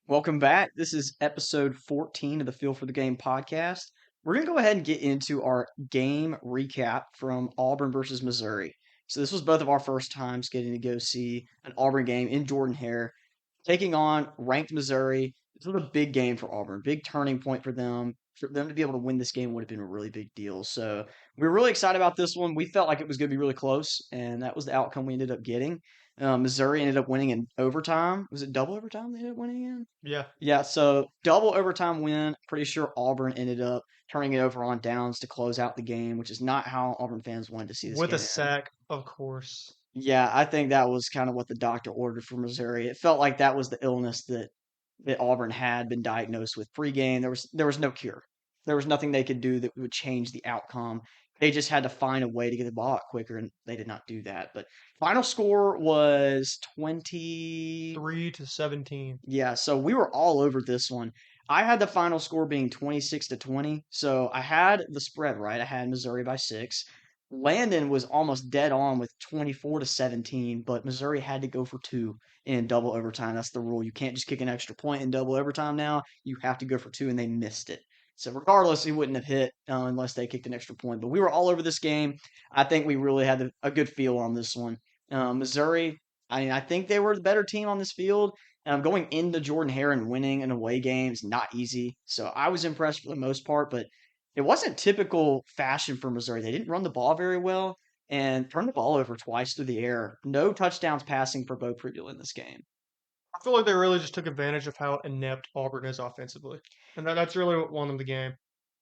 Welcome back. This is episode 14 of the Feel for the Game podcast. We're going to go ahead and get into our game recap from Auburn versus Missouri. So, this was both of our first times getting to go see an Auburn game in Jordan-Hare, taking on ranked Missouri. This was a big game for Auburn, big turning point for them. For them to be able to win this game would have been a really big deal. So, we were really excited about this one. We felt like it was going to be really close, and that was the outcome we ended up getting. Missouri ended up winning in overtime. Was it double overtime they ended up winning in? Yeah, Yeah, so double overtime win. Pretty sure Auburn ended up turning it over on downs to close out the game, which is not how Auburn fans wanted to see this with a game end. sack, of course. Yeah, I think that was kind of what the doctor ordered for Missouri. It felt like that was the illness that Auburn had been diagnosed with pregame. There was no cure. There was nothing they could do that would change the outcome. They just had to find a way to get the ball out quicker, and they did not do that. But final score was 20. 3-17. Yeah, so we were all over this one. I had the final score being 26-20. So I had the spread right. I had Missouri by 6. Landon was almost dead on with 24-17, but Missouri had to go for 2 in double overtime. That's the rule. You can't just kick an extra point in double overtime now. You have to go for 2, and they missed it. So regardless, he wouldn't have hit unless they kicked an extra point. But we were all over this game. I think we really had a good feel on this one. Missouri, I mean, I think they were the better team on this field. Going into Jordan-Hare and winning an away game is not easy. So I was impressed for the most part, but it wasn't typical fashion for Missouri. They didn't run the ball very well and turned the ball over twice through the air. No touchdowns passing for Bo Prigel in this game. I feel like they really just took advantage of how inept Auburn is offensively. And that's really what won them the game.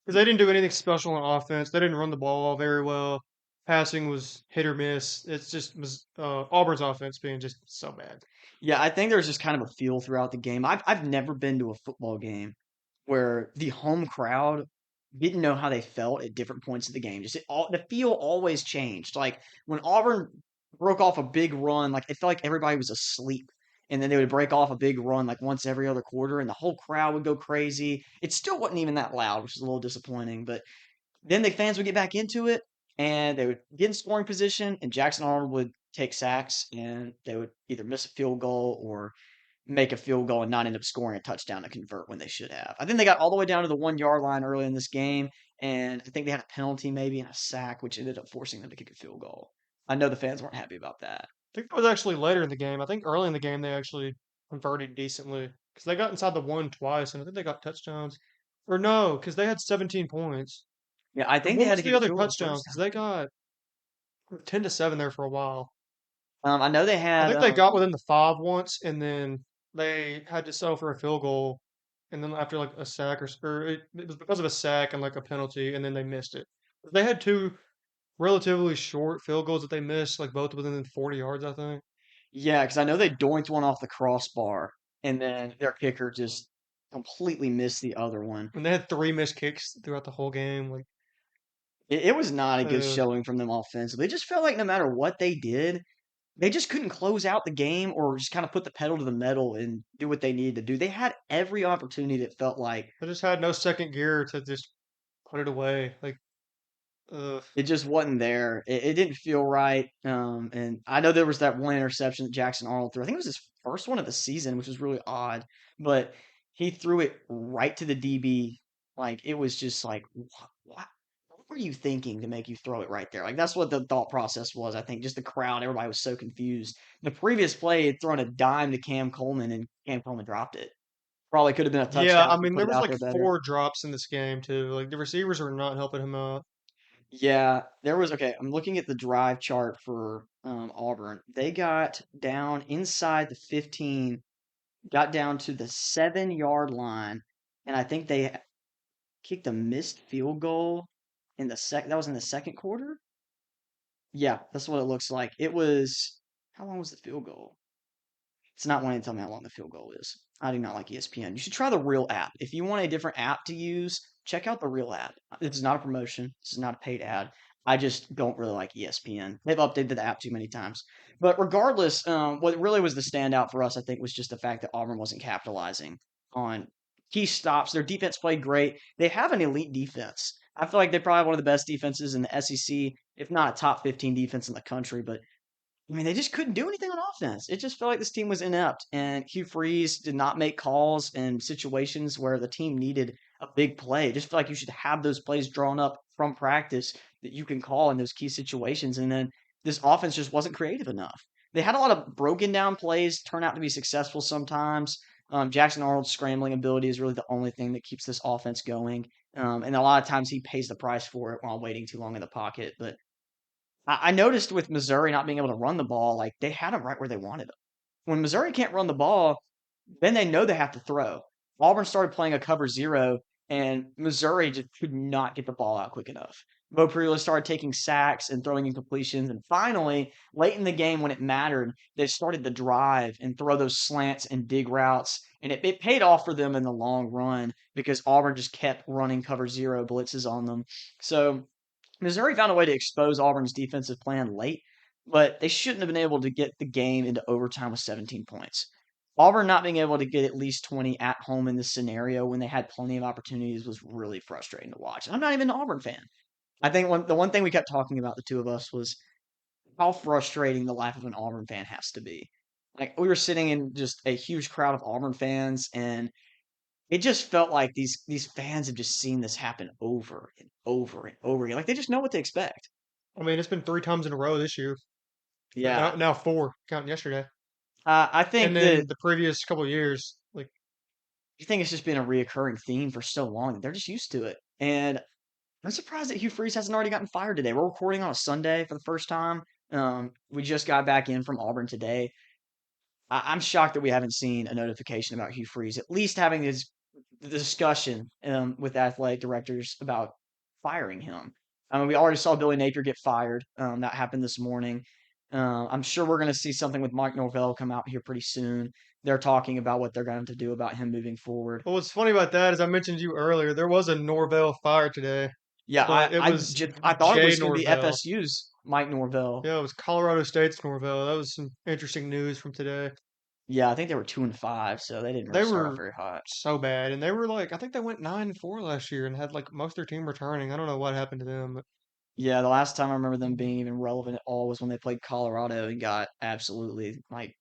Because they didn't do anything special on offense. They didn't run the ball very well. Passing was hit or miss. It's just Auburn's offense being just so bad. Yeah, I think there's just kind of a feel throughout the game. I've never been to a football game where the home crowd didn't know how they felt at different points of the game. Just the feel always changed. Like when Auburn broke off a big run, like it felt like everybody was asleep. And then they would break off a big run like once every other quarter, and the whole crowd would go crazy. It still wasn't even that loud, which is a little disappointing. But then the fans would get back into it, and they would get in scoring position, and Jackson Arnold would take sacks, and they would either miss a field goal or make a field goal and not end up scoring a touchdown to convert when they should have. I think they got all the way down to the 1 yard line early in this game, and I think they had a penalty maybe and a sack, which ended up forcing them to kick a field goal. I know the fans weren't happy about that. I think that was actually later in the game. I think early in the game they actually converted decently. Because they got inside the one twice, and I think they got touchdowns. Or no, because they had 17 points. Yeah, I Or think they what had was to the kick a other field goal the touchdown? first Because time. they got 10-7 there for a while. I know they I had think they got within the five once, and then they had to settle for a field goal. And then after like a sack or it was because of a sack and like a penalty, and then they missed it. They had two relatively short field goals that they missed, like both within 40 yards, I think. yeah, because I know they doinked one off the crossbar, and then their kicker just completely missed the other one. And they had three missed kicks throughout the whole game. Like, It was not a good uh, showing from them offensively. It just felt like no matter what they did, they just couldn't close out the game or just kind of put the pedal to the metal and do what they needed to do. They had every opportunity that felt like they just had no second gear to just put it away. Like, uh, it just wasn't there. It didn't feel right. And I know there was that one interception that Jackson Arnold threw. I think it was his first one of the season, which was really odd. But he threw it right to the DB. Like it was just like, what were you thinking to make you throw it right there? Like that's what the thought process was. I think just the crowd, everybody was so confused. The previous play had thrown a dime to Cam Coleman, and Cam Coleman dropped it. Probably could have been a yeah, touchdown I if he mean, put there it was out like there better. four drops in this game too. Like the receivers were not helping him out. Yeah, there was okay. I'm looking at the drive chart for Auburn. They got down inside the 15, got down to the 7 yard line, and I think they kicked a missed field goal in the sec. That was in the second quarter. Yeah, that's what it looks like. It was how long was the field goal? It's not wanting to tell me how long the field goal is. I do not like ESPN. You should try the real app. If you want a different app to use, check out the real app. This is not a promotion. This is not a paid ad. I just don't really like ESPN. They've updated the app too many times. But regardless, what really was the standout for us, I think, was just the fact that Auburn wasn't capitalizing on key stops. Their defense played great. They have an elite defense. I feel like they're probably one of the best defenses in the SEC, if not a top 15 defense in the country. But I mean, they just couldn't do anything on offense. It just felt like this team was inept, and Hugh Freeze did not make calls in situations where the team needed a big play. It just felt like you should have those plays drawn up from practice that you can call in those key situations, and then this offense just wasn't creative enough. They had a lot of broken down plays turn out to be successful sometimes. Jackson Arnold's scrambling ability is really the only thing that keeps this offense going, and a lot of times he pays the price for it while waiting too long in the pocket. But I noticed with Missouri not being able to run the ball, like they had them right where they wanted them. When Missouri can't run the ball, then they know they have to throw. Auburn started playing a cover zero, and Missouri just could not get the ball out quick enough. Bo Priola started taking sacks and throwing incompletions, and finally, late in the game when it mattered, they started to drive and throw those slants and dig routes, and it paid off for them in the long run because Auburn just kept running cover zero blitzes on them. So Missouri found a way to expose Auburn's defensive plan late, but they shouldn't have been able to get the game into overtime with 17 points. Auburn not being able to get at least 20 at home in this scenario when they had plenty of opportunities was really frustrating to watch. I'm not even an Auburn fan. I think the one thing we kept talking about, the two of us, was how frustrating the life of an Auburn fan has to be. Like we were sitting in just a huge crowd of Auburn fans, and it just felt like these fans have just seen this happen over and over and over again. Like they just know what to expect. I mean, it's been 3 times in a row this year. Yeah, Now four, counting yesterday, I and think that then the previous couple of years. Like, I think it's just been a reoccurring theme for so long that they're just used to it. And I'm surprised that Hugh Freeze hasn't already gotten fired today. We're recording on a Sunday for the first time. We just got back in from Auburn today. I'm shocked that we haven't seen a notification about Hugh Freeze, at least having this discussion with athletic directors about firing him. I mean, we already saw Billy Napier get fired. That happened this morning. I'm sure we're going to see something with Mike Norvell come out here pretty soon. They're talking about what they're going to do about him moving forward. but what's funny about that is I mentioned to you earlier, there was a Norvell fire today, Yeah, but it was I thought it Jay was going to be Norvell. FSU's Mike Norvell. Yeah, it was Colorado State's Norvell. That was some interesting news from today. Yeah, I think they were 2-5, so they didn't really They start off were very hot. so bad, and they were like, I think they went 9-4 last year and had like most of their team returning. I don't know what happened to them, but Yeah, the last time I remember them being even relevant at all was when they played Colorado and got absolutely like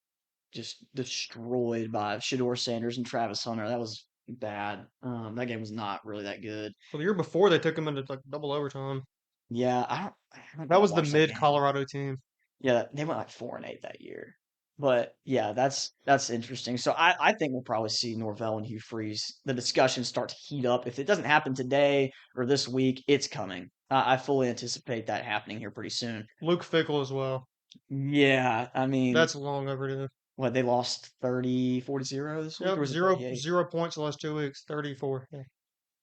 just destroyed by Shador Sanders and Travis Hunter. That was bad. That game was not really that good. well, the year before they took them into like double overtime. Yeah, I haven't That got to was the watch that mid game. Colorado team. Yeah, they went like 4-8 that year. But yeah, that's interesting. So I think we'll probably see Norvell and Hugh Freeze. The discussions start to heat up. If it doesn't happen today or this week, it's coming. I fully anticipate that happening here pretty soon. Luke Fickle as well. Yeah, I mean, That's long overdue. what they lost 30-40 this week, or Yep, was it zero 38? 0 points the last 2 weeks. 34. Yeah.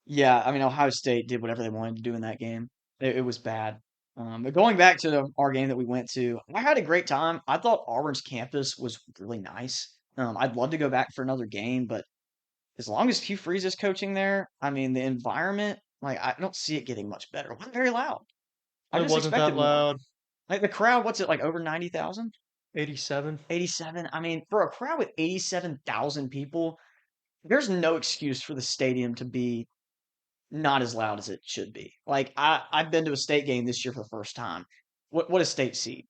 Yeah, I mean Ohio State did whatever they wanted to do in that game. It was bad. But going back to our game that we went to, I had a great time. I thought Auburn's campus was really nice. I'd love to go back for another game, but as long as Hugh Freeze is coaching there, I mean the environment, like I don't see it getting much better. It wasn't very loud. I It just wasn't that expected more. loud. Like the crowd, what's it like over 90,000? 87. 87. I mean, for a crowd with 87,000 people, there's no excuse for the stadium to be not as loud as it should be. Like I've been to a state game this year for the first time. What is state seat?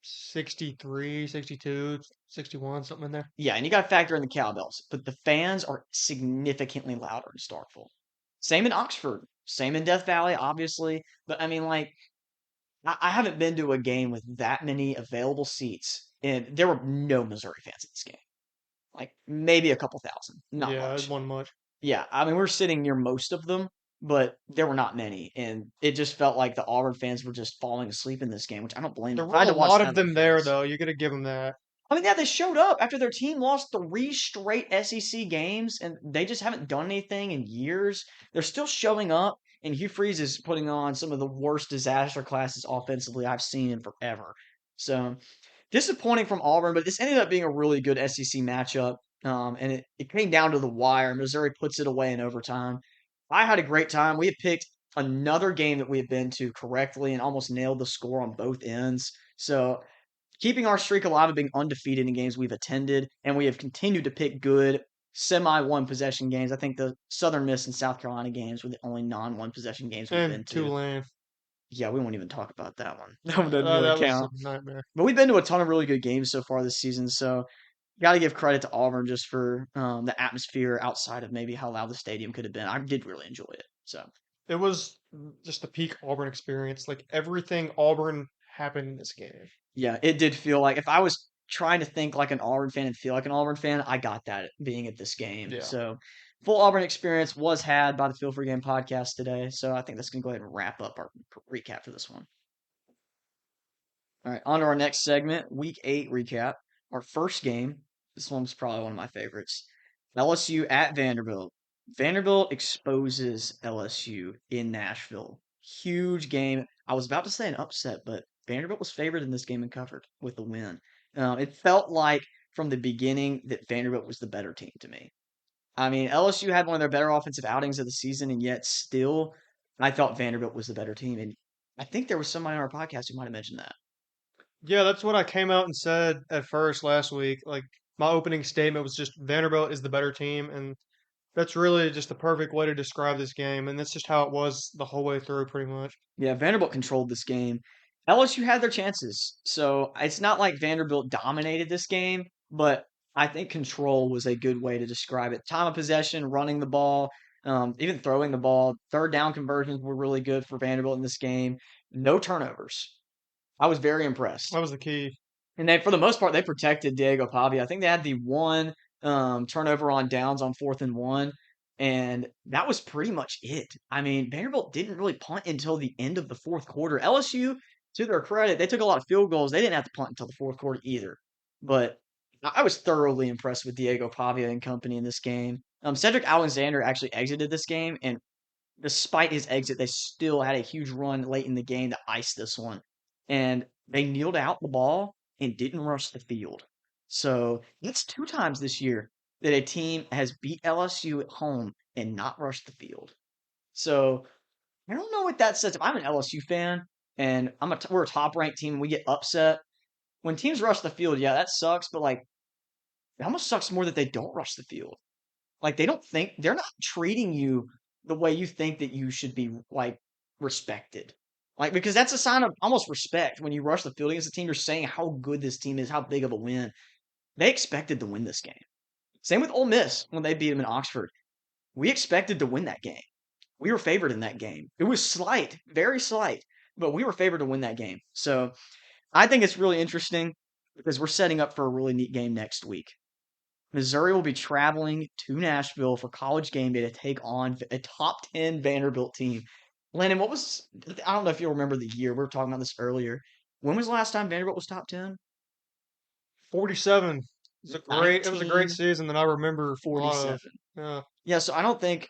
63, 62, 61, something in there. Yeah, and you got to factor in the cowbells, but the fans are significantly louder in Starkville. Same in Oxford, same in Death Valley, obviously. But I mean, like I haven't been to a game with that many available seats, and there were no Missouri fans at this game. Like maybe a couple thousand, not Yeah, it much. wasn't much. Yeah, I mean, we are sitting near most of them, but there were not many, and it just felt like the Auburn fans were just falling asleep in this game, which I don't blame There them. were I had a to watch lot that of on the them there, fence. though. You got to give them that. I mean, yeah, they showed up after their team lost 3 straight SEC games, and they just haven't done anything in years. They're still showing up, and Hugh Freeze is putting on some of the worst disaster classes offensively I've seen in forever. So disappointing from Auburn, but this ended up being a really good SEC matchup. And it came down to the wire. Missouri puts it away in overtime. I had a great time. We had picked another game that we had been to correctly and almost nailed the score on both ends. So keeping our streak alive of being undefeated in games we've attended, and we have continued to pick good semi one possession games. I think the Southern Miss and South Carolina games were the only non one possession games we've And been to. Tulane. Yeah, we won't even talk about that one. That one doesn't really That was a count. nightmare. But we've been to a ton of really good games so far this season, so got to give credit to Auburn just for the atmosphere outside of maybe how loud the stadium could have been. I did really enjoy it. So It was just the peak Auburn experience. Like everything Auburn happened in this game. yeah, it did feel like if I was trying to think like an Auburn fan and feel like an Auburn fan, I got that being at this game. Yeah. So full Auburn experience was had by the Feel Free Game podcast today. So I think that's gonna go ahead and wrap up our recap for this one. All right, on to our next segment, Week 8 recap. Our first game, this one was probably one of my favorites. LSU at Vanderbilt. Vanderbilt exposes LSU in Nashville. Huge game. I was about to say an upset, but Vanderbilt was favored in this game and covered with the win. It felt like from the beginning that Vanderbilt was the better team to me. I mean, LSU had one of their better offensive outings of the season, and yet still, I thought Vanderbilt was the better team. And I think there was somebody on our podcast who might have mentioned that. Yeah, that's what I came out and said at first last week. Like my opening statement was just Vanderbilt is the better team, and that's really just the perfect way to describe this game. And that's just how it was the whole way through, pretty much. Yeah, Vanderbilt controlled this game. LSU had their chances. So it's not like Vanderbilt dominated this game, but I think control was a good way to describe it. Time of possession, running the ball, even throwing the ball. Third down conversions were really good for Vanderbilt in this game. No turnovers. I was very impressed. That was the key. And they, for the most part, they protected Diego Pavia. I think they had the one turnover on downs on 4th and 1, and that was pretty much it. I mean, Vanderbilt didn't really punt until the end of the fourth quarter. LSU, to their credit, they took a lot of field goals. They didn't have to punt until the fourth quarter either. But I was thoroughly impressed with Diego Pavia and company in this game. Cedric Alexander actually exited this game, and despite his exit, they still had a huge run late in the game to ice this one. And they kneeled out the ball and didn't rush the field. So that's two times this year that a team has beat LSU at home and not rushed the field. So I don't know what that says. If I'm an LSU fan and we're a top ranked team and we get upset, when teams rush the field, yeah, that sucks. But like, it almost sucks more that they don't rush the field. Like they don't think they're not treating you the way you think that you should be like respected. Like because that's a sign of almost respect when you rush the field against a team. You're saying how good this team is, how big of a win. They expected to win this game. Same with Ole Miss when they beat them in Oxford. We expected to win that game. We were favored in that game. It was slight, very slight, but we were favored to win that game. So I think it's really interesting because we're setting up for a really neat game next week. Missouri will be traveling to Nashville for college game day to take on a top 10 Vanderbilt team. Landon, I don't know if you'll remember the year. We were talking about this earlier. When was the last time Vanderbilt was top 10? 47. It was a great 1947. season that I remember a lot of. Yeah. Yeah, so I don't think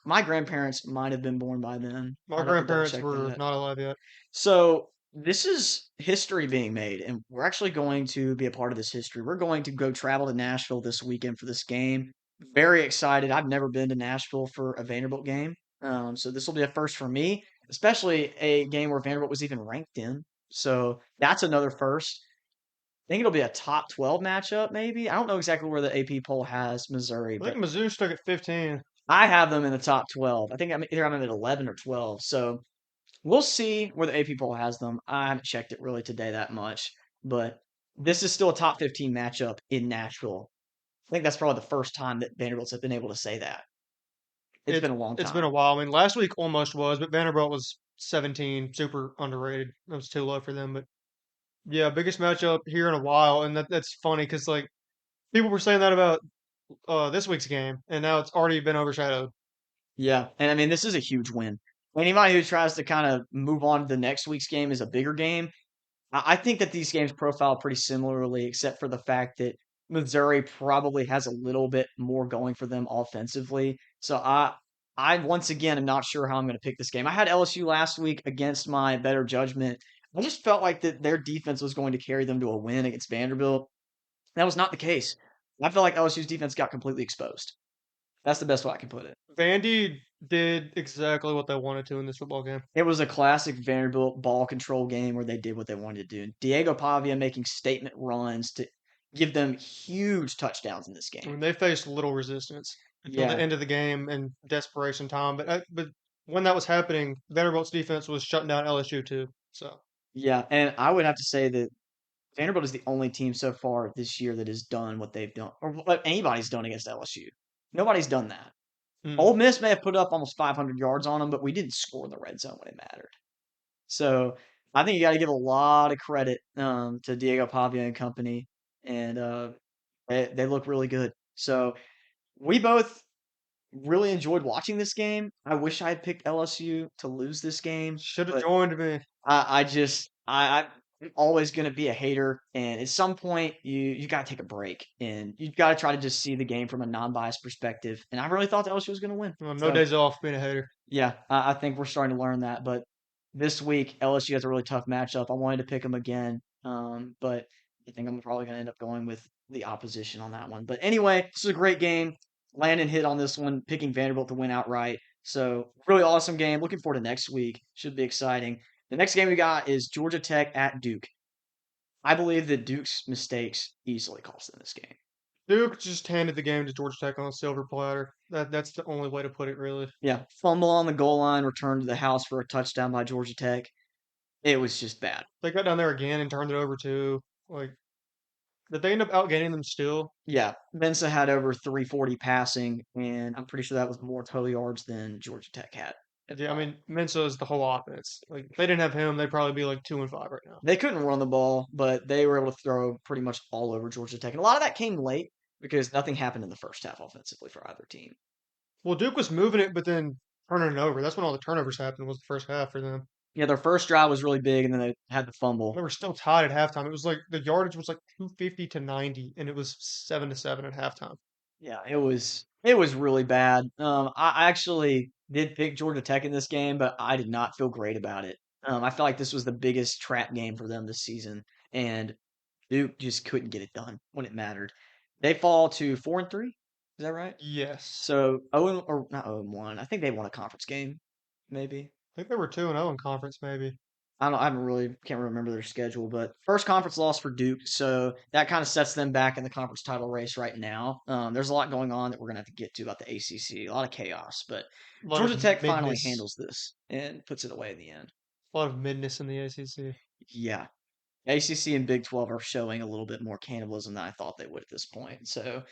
my grandparents might have been born by then. My I'd have to double grandparents check were that. not alive yet. So this is history being made, and we're actually going to be a part of this history. We're going to go travel to Nashville this weekend for this game. Very excited. I've never been to Nashville for a Vanderbilt game, so this will be a first for me, especially a game where Vanderbilt was even ranked in. So that's another first. I think it'll be a top 12 matchup, maybe. I don't know exactly where the AP poll has Missouri, I think but Mizzou stuck at 15. I have them in the top 12. I think I'm at 11 or 12. So we'll see where the AP poll has them. I haven't checked it really today that much, but this is still a top 15 matchup in Nashville. I think that's probably the first time that Vanderbilt's have been able to say that. It's been a long It's been a time. while. I mean, last week almost was, but Vanderbilt was 17, super underrated. That was too low for them. But yeah, biggest matchup here in a while, and that's funny because like people were saying that about this week's game, and now it's already been overshadowed. Yeah, and I mean this is a huge win. Anybody who tries to kind of move on to the next week's game is a bigger game. I think that these games profile pretty similarly, except for the fact that Missouri probably has a little bit more going for them offensively. So I once again am not sure how I'm going to pick this game. I had LSU last week against my better judgment. I just felt like that their defense was going to carry them to a win against Vanderbilt. That was not the case. I felt like LSU's defense got completely exposed. That's the best way I can put it. Vandy did exactly what they wanted to in this football game. It was a classic Vanderbilt ball control game where they did what they wanted to do. Diego Pavia making statement runs to give them huge touchdowns in this I game. mean, they faced little resistance until the Yeah, end of the game and desperation time. But when that was happening, Vanderbilt's defense was shutting down LSU too. So Yeah, and I would have to say that Vanderbilt is the only team so far this year that has done what they've done, or what anybody's done against LSU. Nobody's done that. mm, Ole Miss may have put up almost 500 yards on them, but we didn't score in the red zone when it mattered. So I think you got to give a lot of credit to Diego Pavia and company, and they look really good. So we both really enjoyed watching this game. I wish I had picked LSU to lose this game, should have but joined me. I'm always going to be a hater, and at some point you got to take a break, and you got to try to just see the game from a non-biased perspective. And I really thought that LSU was going to win. Well, no So days off being a hater. yeah, I think we're starting to learn that. But this week LSU has a really tough matchup. I wanted to pick them again, but I think I'm probably going to end up going with the opposition on that one. But anyway, this is a great game. Landon hit on this one, picking Vanderbilt to win outright. So really awesome game. Looking forward to next week. Should be exciting. The next game we got is Georgia Tech at Duke. I believe that Duke's mistakes easily cost them this game. Duke just handed the game to Georgia Tech on a silver platter. That's the only way to put it, really. Yeah, fumble on the goal line, return to the house for a touchdown by Georgia Tech. It was just bad. They got down there again and turned it over too. Like, did they end up outgaining them still? Yeah, Mensa had over 340 passing, and I'm pretty sure that was more total yards than Georgia Tech had at Yeah, I all. mean Mensa is the whole offense. Like, if they didn't have him, they'd probably be like 2-5 right now. They couldn't run the ball, but they were able to throw pretty much all over Georgia Tech. And a lot of that came late because nothing happened in the first half offensively for either team. Well, Duke was moving it, but then turning it over. That's when all the turnovers happened. Was the first half for them. Yeah, their first drive was really big, and then they had the fumble. They were still tied at halftime. It was like the yardage was like 250 to 90, and it was 7-7 at halftime. Yeah, it was really bad. I actually did pick Georgia Tech in this game, but I did not feel great about it. I felt like this was the biggest trap game for them this season, and Duke just couldn't get it done when it mattered. They fall to 4-3. Is that right? Yes, So 0 or not 0-1. I think they won a conference game, maybe. I think they were 2-0 in conference, maybe. I don't. I haven't really can't remember their schedule, but first conference loss for Duke, so that kind of sets them back in the conference title race right now. There's a lot going on that we're gonna have to get to about the ACC. A lot of chaos, but A lot Georgia of Tech finally midness, handles this and puts it away in the end. a lot of midness in the ACC. Yeah, ACC and Big 12 are showing a little bit more cannibalism than I thought they would at this point. So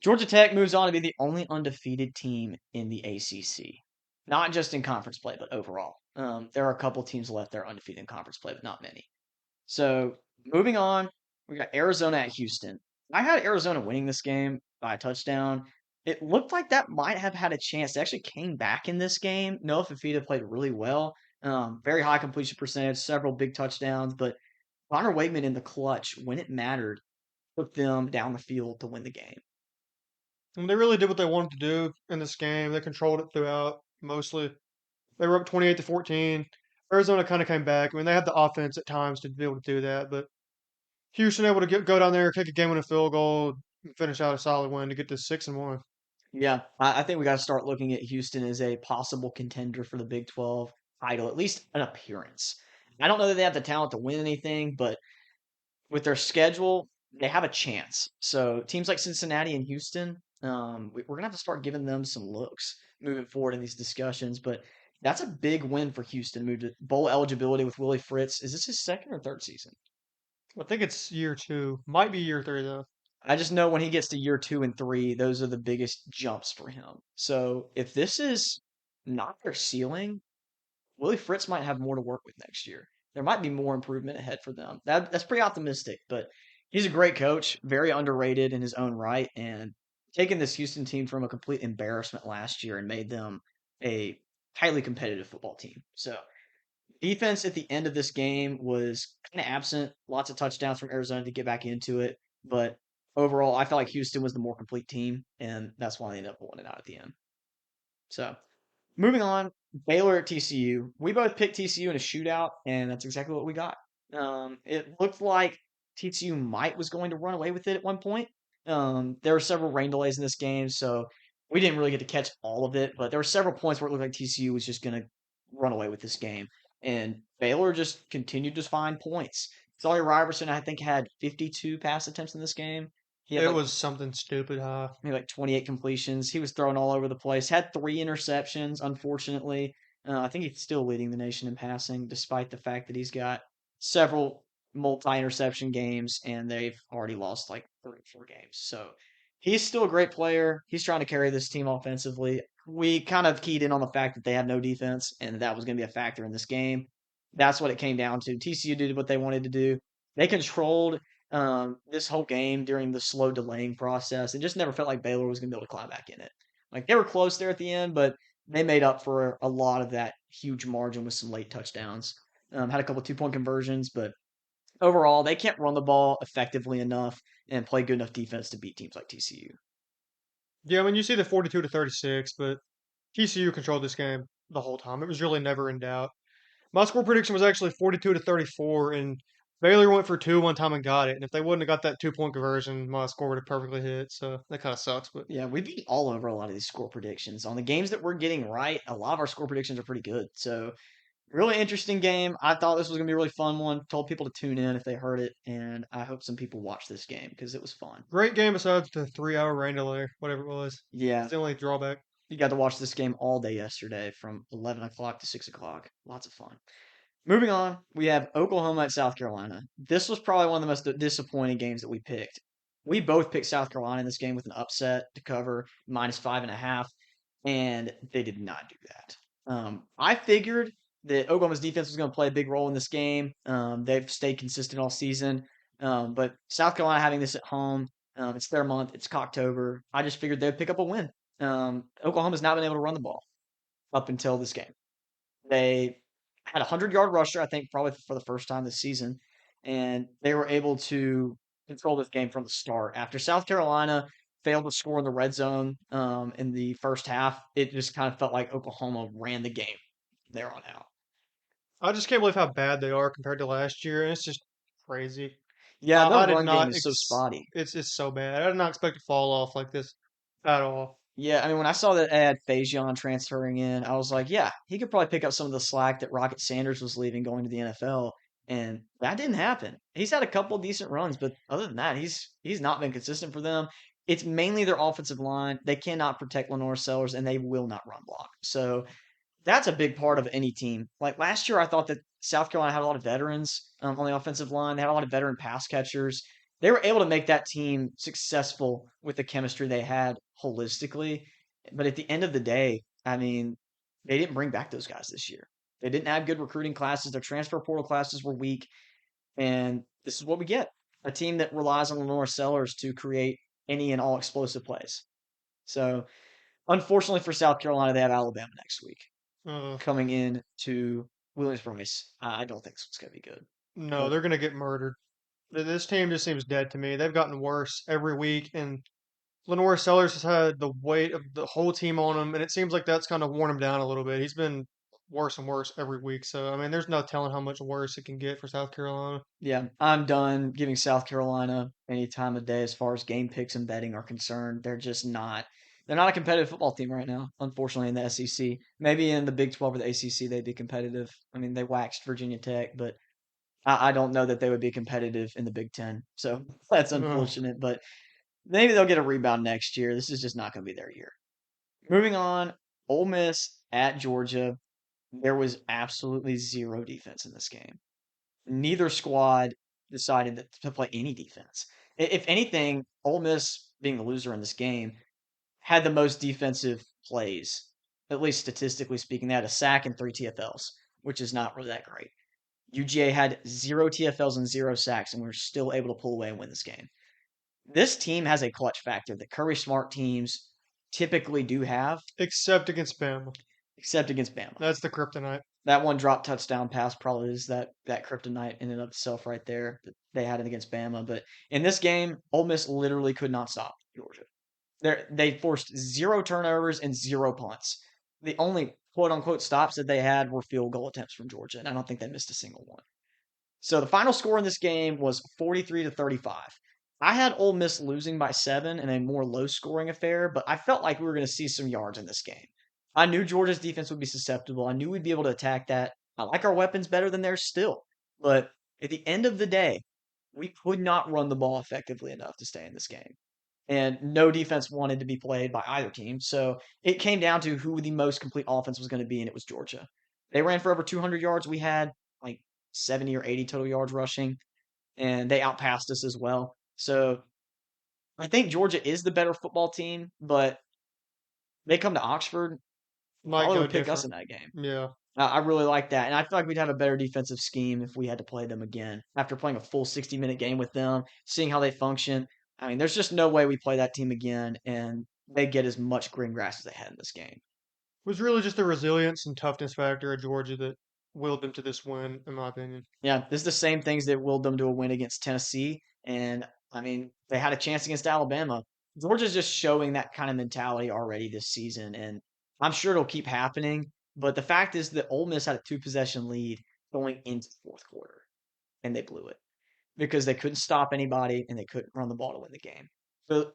Georgia Tech moves on to be the only undefeated team in the ACC, not just in conference play, but overall. There are a couple teams left that are undefeated in conference play, but not many. So moving on, we got Arizona at Houston. I had Arizona winning this game by a touchdown. It looked like that might have had a chance. They actually came back in this game. Noah Fafita played really well. Very high completion percentage, several big touchdowns, but Connor Wakeman in the clutch when it mattered took them down the field to win the game. And they really did what they wanted to do in this game. They controlled it throughout, mostly. They were up 28-14. Arizona kind of came back. I mean, they had the offense at times to be able to do that, but Houston able to go down there, kick a game-winning field goal, and finish out a solid win to get to 6-1. Yeah, I think we got to start looking at Houston as a possible contender for the Big 12 title, at least an appearance. I don't know that they have the talent to win anything, but with their schedule, they have a chance. So teams like Cincinnati and Houston, we're gonna have to start giving them some looks moving forward in these discussions. But that's a big win for Houston. Moved to bowl eligibility with Willie Fritz. Is this his second or third season? I think it's year two. Might be year three, though. I just know when he gets to year 2 and 3, those are the biggest jumps for him. So if this is not their ceiling, Willie Fritz might have more to work with next year. There might be more improvement ahead for them. That's pretty optimistic, but he's a great coach, very underrated in his own right, and taking this Houston team from a complete embarrassment last year and made them a highly competitive football team. So defense at the end of this game was kind of absent. Lots of touchdowns from Arizona to get back into it, but overall, I felt like Houston was the more complete team, and that's why they ended up pulling it out at the end. So moving on, Baylor at TCU. We both picked TCU in a shootout, and that's exactly what we got. It looked like TCU might was going to run away with it at one point. There were several rain delays in this game, so we didn't really get to catch all of it. But there were several points where it looked like TCU was just going to run away with this game, and Baylor just continued to find points. Sawyer Robertson, I think, had 52 pass attempts in this game. He had It like was something stupid high. maybe like 28 completions. He was thrown all over the place. Had 3 interceptions, unfortunately. I think he's still leading the nation in passing, despite the fact that he's got several multi-interception games and they've already lost like 34 games. So he's still a great player. He's trying to carry this team offensively. We kind of keyed in on the fact that they had no defense and that was going to be a factor in this game. That's what it came down to. TCU did what they wanted to do. They controlled this whole game during the slow delaying process. It just never felt like Baylor was going to be able to climb back in it. Like they were close there at the end, but they made up for a lot of that huge margin with some late touchdowns. Had a couple 2-point conversions, but overall, they can't run the ball effectively enough and play good enough defense to beat teams like TCU. Yeah, I mean, you see the 42 to 36, but TCU controlled this game the whole time. It was really never in doubt. My score prediction was actually 42 to 34, and Baylor went for two one time and got it. And if they wouldn't have got that 2 point conversion, my score would have perfectly hit. So that kind of sucks. But Yeah, we beat all over a lot of these score predictions. On the games that we're getting right, a lot of our score predictions are pretty good. So, really interesting game. I thought this was going to be a really fun one. Told people to tune in if they heard it, and I hope some people watch this game because it was fun. great game besides the 3 hour rain delay, whatever it was. Yeah, It's the only drawback. you got to watch this game all day yesterday from 11 o'clock to 6 o'clock. Lots of fun. Moving on, we have Oklahoma at South Carolina. This was probably one of the most disappointing games that we picked. We both picked South Carolina in this game with an upset to cover -5.5, and they did not do that. I figured that Oklahoma's defense was going to play a big role in this game. They've stayed consistent all season, but South Carolina having this at home, it's their month. It's Cocktober. I just figured they'd pick up a win. Oklahoma's not been able to run the ball up until this game. They had a 100-yard rusher, I think, probably for the first time this season, and they were able to control this game from the start. After South Carolina failed to score in the red zone in the first half, it just kind of felt like Oklahoma ran the game there on out. I just can't believe how bad they are compared to last year, and it's just crazy. Yeah, their I did run game not. is so spotty. It's so bad. I did not expect to fall off like this at all. Yeah, I mean, when I saw that they had Fajon transferring in, I was like, yeah, he could probably pick up some of the slack that Rocket Sanders was leaving going to the NFL, and that didn't happen. He's had a couple decent runs, but other than that, he's not been consistent for them. It's mainly their offensive line. They cannot protect Lenore Sellers, and they will not run block. So that's a big part of any team. Like last year, I thought that South Carolina had a lot of veterans on the offensive line. They had a lot of veteran pass catchers. They were able to make that team successful with the chemistry they had holistically. But at the end of the day, I mean, they didn't bring back those guys this year. They didn't have good recruiting classes. Their transfer portal classes were weak. And this is what we get, a team that relies on Lenore Sellers to create any and all explosive plays. So, unfortunately for South Carolina, they have Alabama next week Uh, coming in to Williams-Brice. I don't think this one's going to be good. no, But they're gonna get murdered. This team just seems dead to me. They've gotten worse every week, and Lenore Sellers has had the weight of the whole team on him, and it seems like that's kind of worn him down a little bit. He's been worse and worse every week. So I mean, there's no telling how much worse it can get for South Carolina. yeah, I'm done giving South Carolina any time of day as far as game picks and betting are concerned. They're just not. They're not a competitive football team right now, unfortunately, in the SEC. Maybe in the Big 12 or the ACC, they'd be competitive. I mean, they waxed Virginia Tech, but I don't know that they would be competitive in the Big 10. So that's Ugh. unfortunate, but maybe they'll get a rebound next year. This is just not going to be their year. Moving on, Ole Miss at Georgia. There was absolutely zero defense in this game. Neither squad decided to play any defense. If anything, Ole Miss, being the loser in this game, had the most defensive plays, at least statistically speaking. They had a sack and 3 TFLs, which is not really that great. UGA had 0 TFLs and 0 sacks, and we were still able to pull away and win this game. This team has a clutch factor that Curry Smart teams typically do have, Except against Bama. except against Bama. That's the kryptonite. That one drop touchdown pass probably is that kryptonite in and of itself right there that they had it against Bama. But in this game, Ole Miss literally could not stop Georgia. They forced 0 turnovers and 0 punts. The only quote unquote stops that they had were field goal attempts from Georgia, and I don't think they missed a single one. So the final score in this game was 43-35. I had Ole Miss losing by 7 in a more low scoring affair, but I felt like we were going to see some yards in this game. I knew Georgia's defense would be susceptible. I knew we'd be able to attack that. I like our weapons better than theirs still. But at the end of the day, we could not run the ball effectively enough to stay in this game. and no defense wanted to be played by either team. So it came down to who the most complete offense was going to be, and it was Georgia. They ran for over 200 yards. We had like 70 or 80 total yards rushing, and they outpassed us as well. So I think Georgia is the better football team, but they come to Oxford, Might probably go would pick us different. in that game. Yeah. I really like that, and I feel like we'd have a better defensive scheme if we had to play them again after playing a full 60-minute game with them, seeing how they function. I mean, there's just no way we play that team again, and they get as much green grass as they had in this game. It was really just the resilience and toughness factor of Georgia that willed them to this win, in my opinion. Yeah, this is the same things that willed them to a win against Tennessee, and I mean, they had a chance against Alabama. Georgia's just showing that kind of mentality already this season, and I'm sure it'll keep happening. But the fact is that Ole Miss had a two-possession lead going into the fourth quarter, and they blew it because they couldn't stop anybody and they couldn't run the ball to win the game. So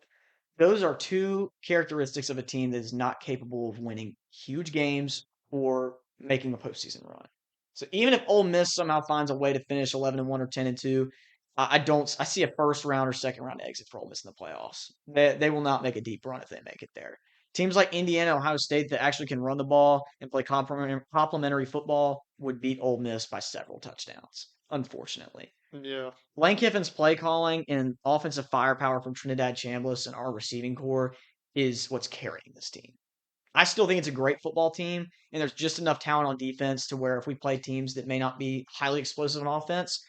those are two characteristics of a team that is not capable of winning huge games or making a postseason run. So even if Ole Miss somehow finds a way to finish 11-1 or 10-2, I don't. I see a first round or second round exit for Ole Miss in the playoffs. They will not make a deep run if they make it there. Teams like Indiana, Ohio State that actually can run the ball and play complementary football would beat Ole Miss by several touchdowns. Unfortunately, Yeah. Lane Kiffin's play calling and offensive firepower from Trinidad Chambliss and our receiving core is what's carrying this team. I still think it's a great football team, and there's just enough talent on defense to where if we play teams that may not be highly explosive on offense,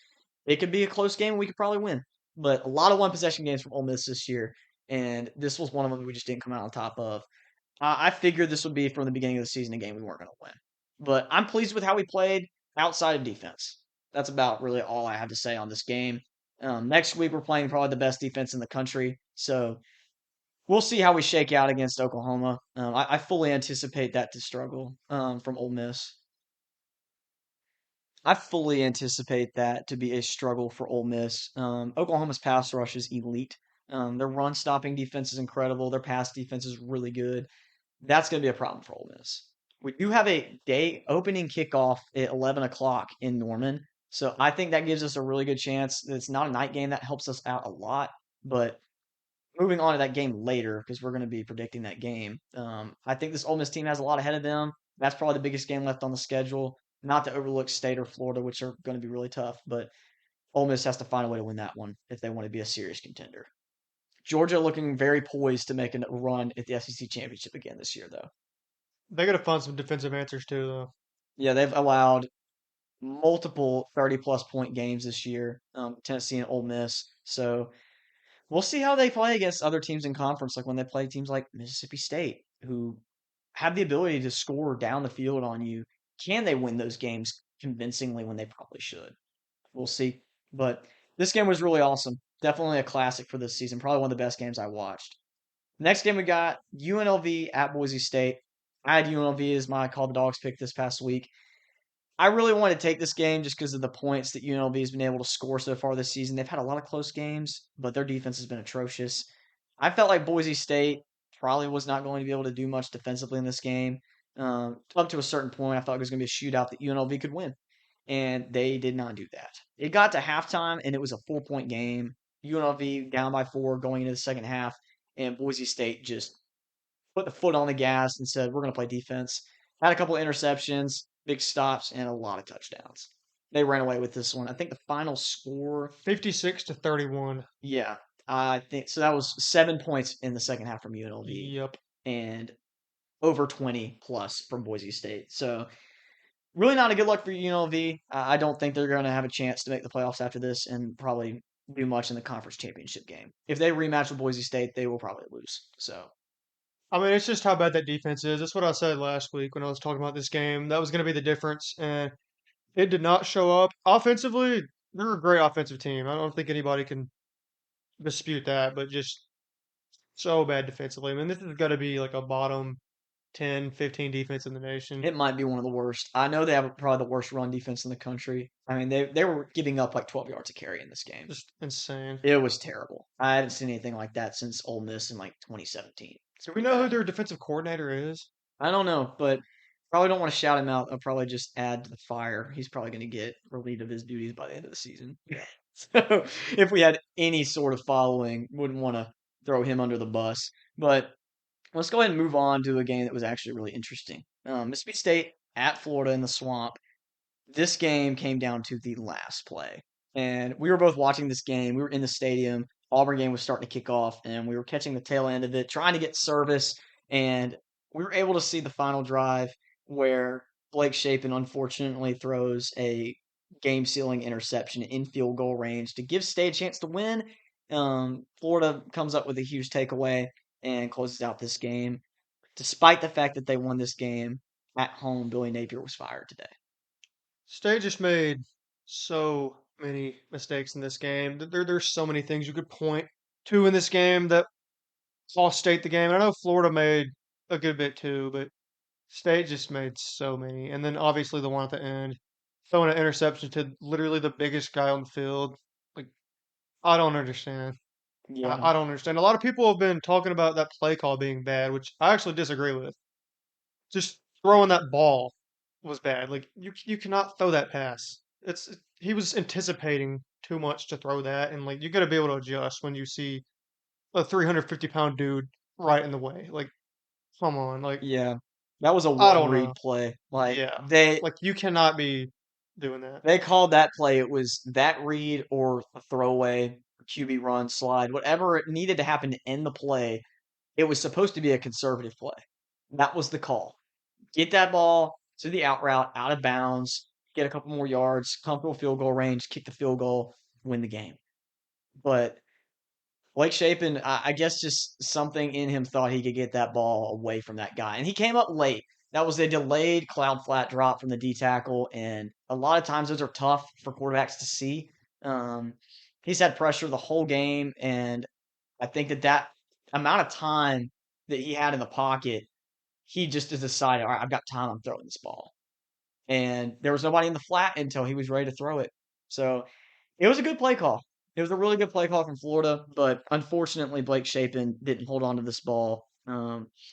it could be a close game and we could probably win. But a lot of one possession games from Ole Miss this year, and this was one of them we just didn't come out on top of. I figured this would be from the beginning of the season a game we weren't going to win. But I'm pleased with how we played outside of defense. That's about really all I have to say on this game. Next week, we're playing probably the best defense in the country. So we'll see how we shake out against Oklahoma. I fully anticipate that to struggle from Ole Miss. I fully anticipate that to be a struggle for Ole Miss. Oklahoma's pass rush is elite. Their run stopping defense is incredible. Their pass defense is really good. That's going to be a problem for Ole Miss. We do have a day opening kickoff at 11 o'clock in Norman. So I think that gives us a really good chance. It's not a night game. That helps us out a lot. But moving on to that game later, because we're going to be predicting that game, I think this Ole Miss team has a lot ahead of them. That's probably the biggest game left on the schedule. Not to overlook State or Florida, which are going to be really tough. But Ole Miss has to find a way to win that one if they want to be a serious contender. Georgia looking very poised to make a run at the SEC championship again this year, though. They got to find some defensive answers too, though. Yeah, they've allowed multiple 30-plus point games this year, Tennessee and Ole Miss. So we'll see how they play against other teams in conference, like when they play teams like Mississippi State, who have the ability to score down the field on you. Can they win those games convincingly when they probably should? We'll see. But this game was really awesome. Definitely a classic for this season. Probably one of the best games I watched. Next game we got UNLV at Boise State. I had UNLV as my call the dogs pick this past week. I really want to take this game just because of the points that UNLV has been able to score so far this season. They've had a lot of close games, but their defense has been atrocious. I felt like Boise State probably was not going to be able to do much defensively in this game. Up to a certain point, I thought it was going to be a shootout that UNLV could win, and they did not do that. It got to halftime, and it was a 4-point game. UNLV down by 4 going into the second half, and Boise State just put the foot on the gas and said, "We're going to play defense." Had a couple of interceptions, big stops, and a lot of touchdowns. They ran away with this one. I think the final score, 56-31. yeah, I think so. That was 7 points in the second half from UNLV Yep. and over 20 plus from Boise State. So really not a good luck for UNLV. I don't think they're going to have a chance to make the playoffs after this and probably do much in the conference championship game. If they rematch with Boise State, they will probably lose. So I mean, it's just how bad that defense is. That's what I said last week when I was talking about this game. That was going to be the difference, and it did not show up. Offensively, they're a great offensive team. I don't think anybody can dispute that, but just so bad defensively. I mean, this has got to be like a bottom 10, 15 defense in the nation. it might be one of the worst. I know they have probably the worst run defense in the country. I mean, they were giving up like 12 yards a carry in this game. Just insane. It was terrible. I haven't seen anything like that since Ole Miss in like 2017. It's Do we pretty know who bad. their defensive coordinator is? I don't know, but probably don't want to shout him out. I'll probably just add to the fire. He's probably going to get relieved of his duties by the end of the season. So if we had any sort of following, wouldn't want to throw him under the bus. But let's go ahead and move on to a game that was actually really interesting. Mississippi State at Florida in the Swamp. This game came down to the last play. And we were both watching this game. We were in the stadium. Auburn game was starting to kick off, and we were catching the tail end of it, trying to get service. And we were able to see the final drive where Blake Shapen unfortunately throws a game sealing interception in field goal range to give State a chance to win. Florida comes up with a huge takeaway and closes out this game. Despite the fact that they won this game at home, Billy Napier was fired today. State just made so many mistakes in this game. There's so many things you could point to in this game that cost State the game. And I know Florida made a good bit too, but State just made so many. And then obviously the one at the end, throwing an interception to literally the biggest guy on the field. Like, I don't understand. Yeah, I don't understand. A lot of people have been talking about that play call being bad, which I actually disagree with. Just throwing that ball was bad. Like you cannot throw that pass. He was anticipating too much to throw that, and like you got to be able to adjust when you see a 350-pound dude right in the way. Like, come on, like yeah. That was a I one don't read know. play. Like Yeah, they like you cannot be doing that. they called that play. It was that read or a throwaway, QB run, slide, whatever it needed to happen to end the play. It was supposed to be a conservative play. That was the call. Get that ball to the out route, out of bounds, get a couple more yards, comfortable field goal range, kick the field goal, win the game. But Blake Shapen, I guess just something in him thought he could get that ball away from that guy. And he came up late. That was a delayed cloud flat drop from the D tackle. And a lot of times those are tough for quarterbacks to see. Um, he's had pressure the whole game. And I think that amount of time that he had in the pocket, he just decided, all right, I've got time. I'm throwing this ball. And there was nobody in the flat until he was ready to throw it. So it was a good play call. It was a really good play call from Florida, but unfortunately, Blake Shapen didn't hold on to this ball,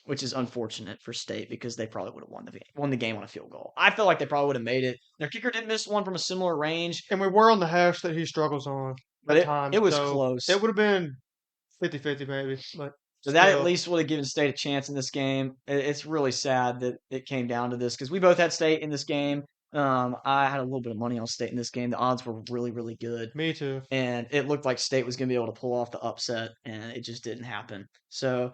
which is unfortunate for State because they probably would have won the game on a field goal. I feel like they probably would have made it. Their kicker did miss one from a similar range, And we were on the hash that he struggles on but at it times, was so it close. would have been 50-50 maybe, but So that at still, least would have given State a chance in this game. It's really sad that it came down to this because we both had State in this game. I had a little bit of money on State in this game. The odds were really, really good. me too. And it looked like State was going to be able to pull off the upset, and it just didn't happen. So,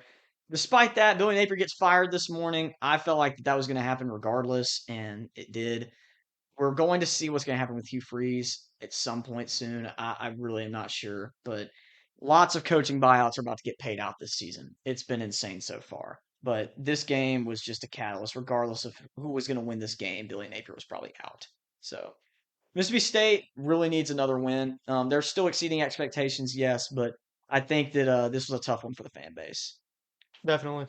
despite that, Billy Napier gets fired this morning. I felt like that was going to happen regardless, and it did. We're going to see what's going to happen with Hugh Freeze at some point soon. I really am not sure, but lots of coaching buyouts are about to get paid out this season. It's been insane so far. But this game was just a catalyst. Regardless of who was going to win this game, Billy Napier was probably out. So Mississippi State really needs another win. They're still exceeding expectations, yes, but I think that this was a tough one for the fan base. Definitely.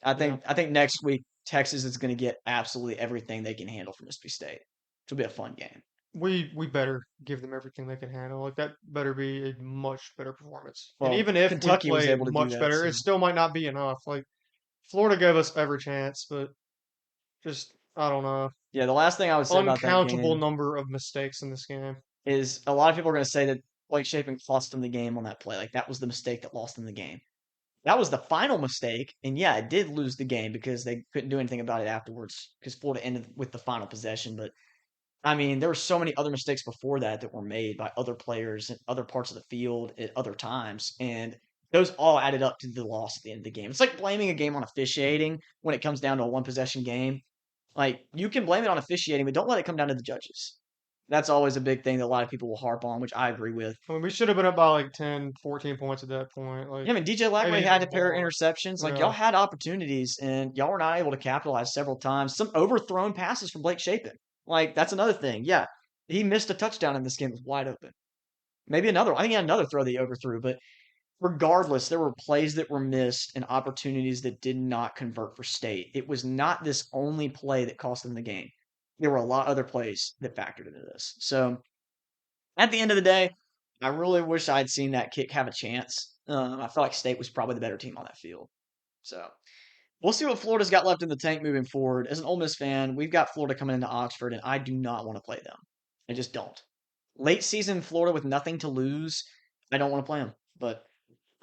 Yeah. I think next week Texas is going to get absolutely everything they can handle from Mississippi State. It'll be a fun game. We better give them everything they can handle. Like that better be a much better performance. And Well, even if we Kentucky was play able to do much that, better, so it still might not be enough. Like Florida gave us every chance, but just I don't know. yeah. The last thing I would say about that Uncountable game number of mistakes in this game. is a lot of people are going to say that Blake Shapen cost them the game on that play. Like that was the mistake that lost them the game. That was the final mistake, and yeah, it did lose the game because they couldn't do anything about it afterwards because Florida ended with the final possession. But I mean, there were so many other mistakes before that that were made by other players in other parts of the field at other times, and those all added up to the loss at the end of the game. It's like blaming a game on officiating when it comes down to a one possession game. Like you can blame it on officiating, but don't let it come down to the judges. That's always a big thing that a lot of people will harp on, which I agree with. I mean, we should have been up by like 10, 14 points at that point. Like Yeah, I mean, DJ Lagway maybe had even a pair of more. interceptions. Like y'all Yeah. had opportunities, and y'all were not able to capitalize several times. Some overthrown passes from Blake Shapen. Like that's another thing. Yeah, he missed a touchdown in this game. It was wide open. Maybe another. I think he had another throw that he overthrew. But regardless, there were plays that were missed and opportunities that did not convert for State. It was not this only play that cost them the game. There were a lot of other plays that factored into this. So at the end of the day, I really wish I'd seen that kick have a chance. I feel like State was probably the better team on that field. So we'll see what Florida's got left in the tank moving forward. As an Ole Miss fan, we've got Florida coming into Oxford, and I do not want to play them. I just don't. Late season Florida with nothing to lose, I don't want to play them. But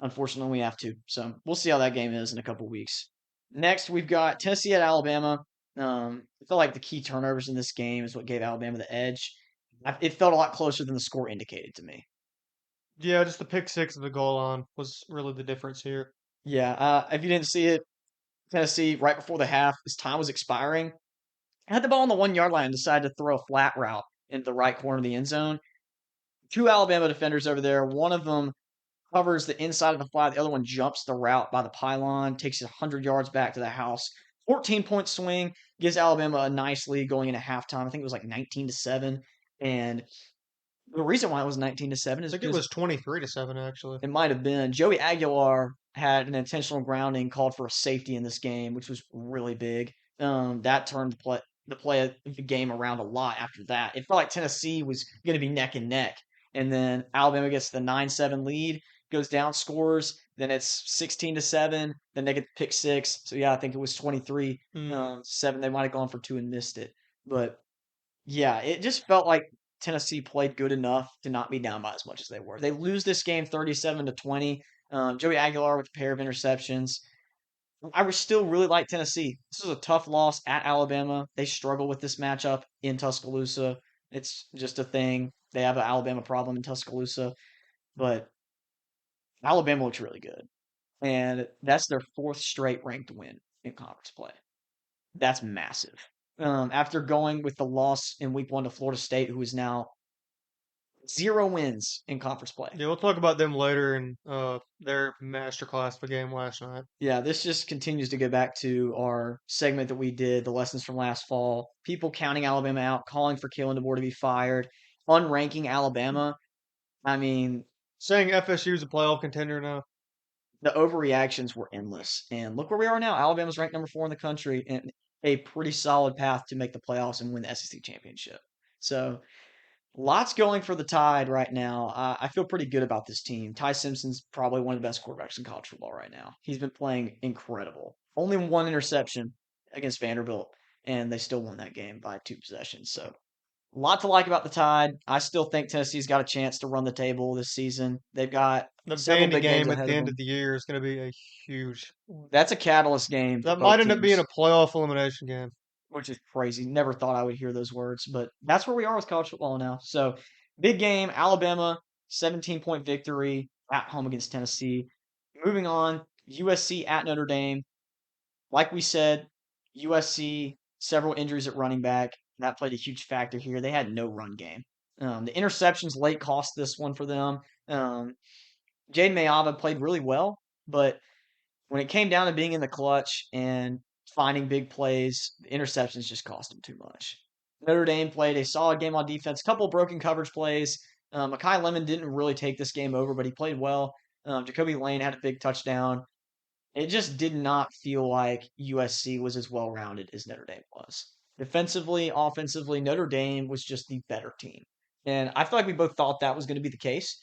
Unfortunately, we have to. So we'll see how that game is in a couple weeks. Next, we've got Tennessee at Alabama. I feel like the key turnovers in this game is what gave Alabama the edge. It felt a lot closer than the score indicated to me. Yeah, just the pick six of the goal line was really the difference here. Yeah, if you didn't see it, Tennessee right before the half, as time was expiring, had the ball on the 1 yard line, decided to throw a flat route into the right corner of the end zone. Two Alabama defenders over there. One of them covers the inside of the flat. The other one jumps the route by the pylon, takes it 100 yards back to the house. 14-point swing gives Alabama a nice lead going into halftime. I think it was like 19-7. And the reason why it was 19-7 I is think it because was 23-7 actually. it might have been Joey Aguilar had an intentional grounding called for a safety in this game, which was really big. That turned the play of the game around a lot after that. It felt like Tennessee was going to be neck and neck, and then Alabama gets the 9-7 lead, goes down, scores. Then it's 16-7. Then they get the pick six. So yeah, I think it was 23 Mm. 7. They might have gone for two and missed it, but yeah, it just felt like Tennessee played good enough to not be down by as much as they were. They lose this game 37-20. Joey Aguilar with a pair of interceptions. I would still really like Tennessee. This was a tough loss at Alabama. They struggle with this matchup in Tuscaloosa. It's just a thing. They have an Alabama problem in Tuscaloosa, but Alabama looks really good. And that's their fourth straight ranked win in conference play. That's massive. After going with the loss in week one to Florida State, who is now 0 wins in conference play. Yeah, we'll talk about them later in their masterclass of a game last night. Yeah, this just continues to go back to our segment that we did, the lessons from last fall. People counting Alabama out, calling for Kalen DeBoer to be fired, unranking Alabama. I mean, Saying FSU is a playoff contender now. the overreactions were endless. And look where we are now. Alabama's ranked number 4 in the country and a pretty solid path to make the playoffs and win the SEC championship. So lots going for the Tide right now. I feel pretty good about this team. Ty Simpson's probably one of the best quarterbacks in college football right now. He's been playing incredible. Only one interception against Vanderbilt, and they still won that game by 2 possessions. So, a lot to like about the Tide. I still think Tennessee's got a chance to run the table this season. They've got The several Vandy big games game at ahead the of end of them. the year is going to be a huge. That's a catalyst game for That both might end up being teams, a playoff elimination game. which is crazy. Never thought I would hear those words, but that's where we are with college football now. So, big game, Alabama, 17-point victory at home against Tennessee. Moving on, USC at Notre Dame. Like we said, USC, several injuries at running back. That played a huge factor here. They had no run game. The interceptions late cost this one for them. Um, Jaden Mayava played really well, but when it came down to being in the clutch and finding big plays, the interceptions just cost him too much. Notre Dame played a solid game on defense, couple broken coverage plays. Makai Lemon didn't really take this game over, but he played well. Jacoby Lane had a big touchdown. It just did not feel like USC was as well rounded as Notre Dame was. Defensively, offensively, Notre Dame was just the better team. And I feel like we both thought that was going to be the case.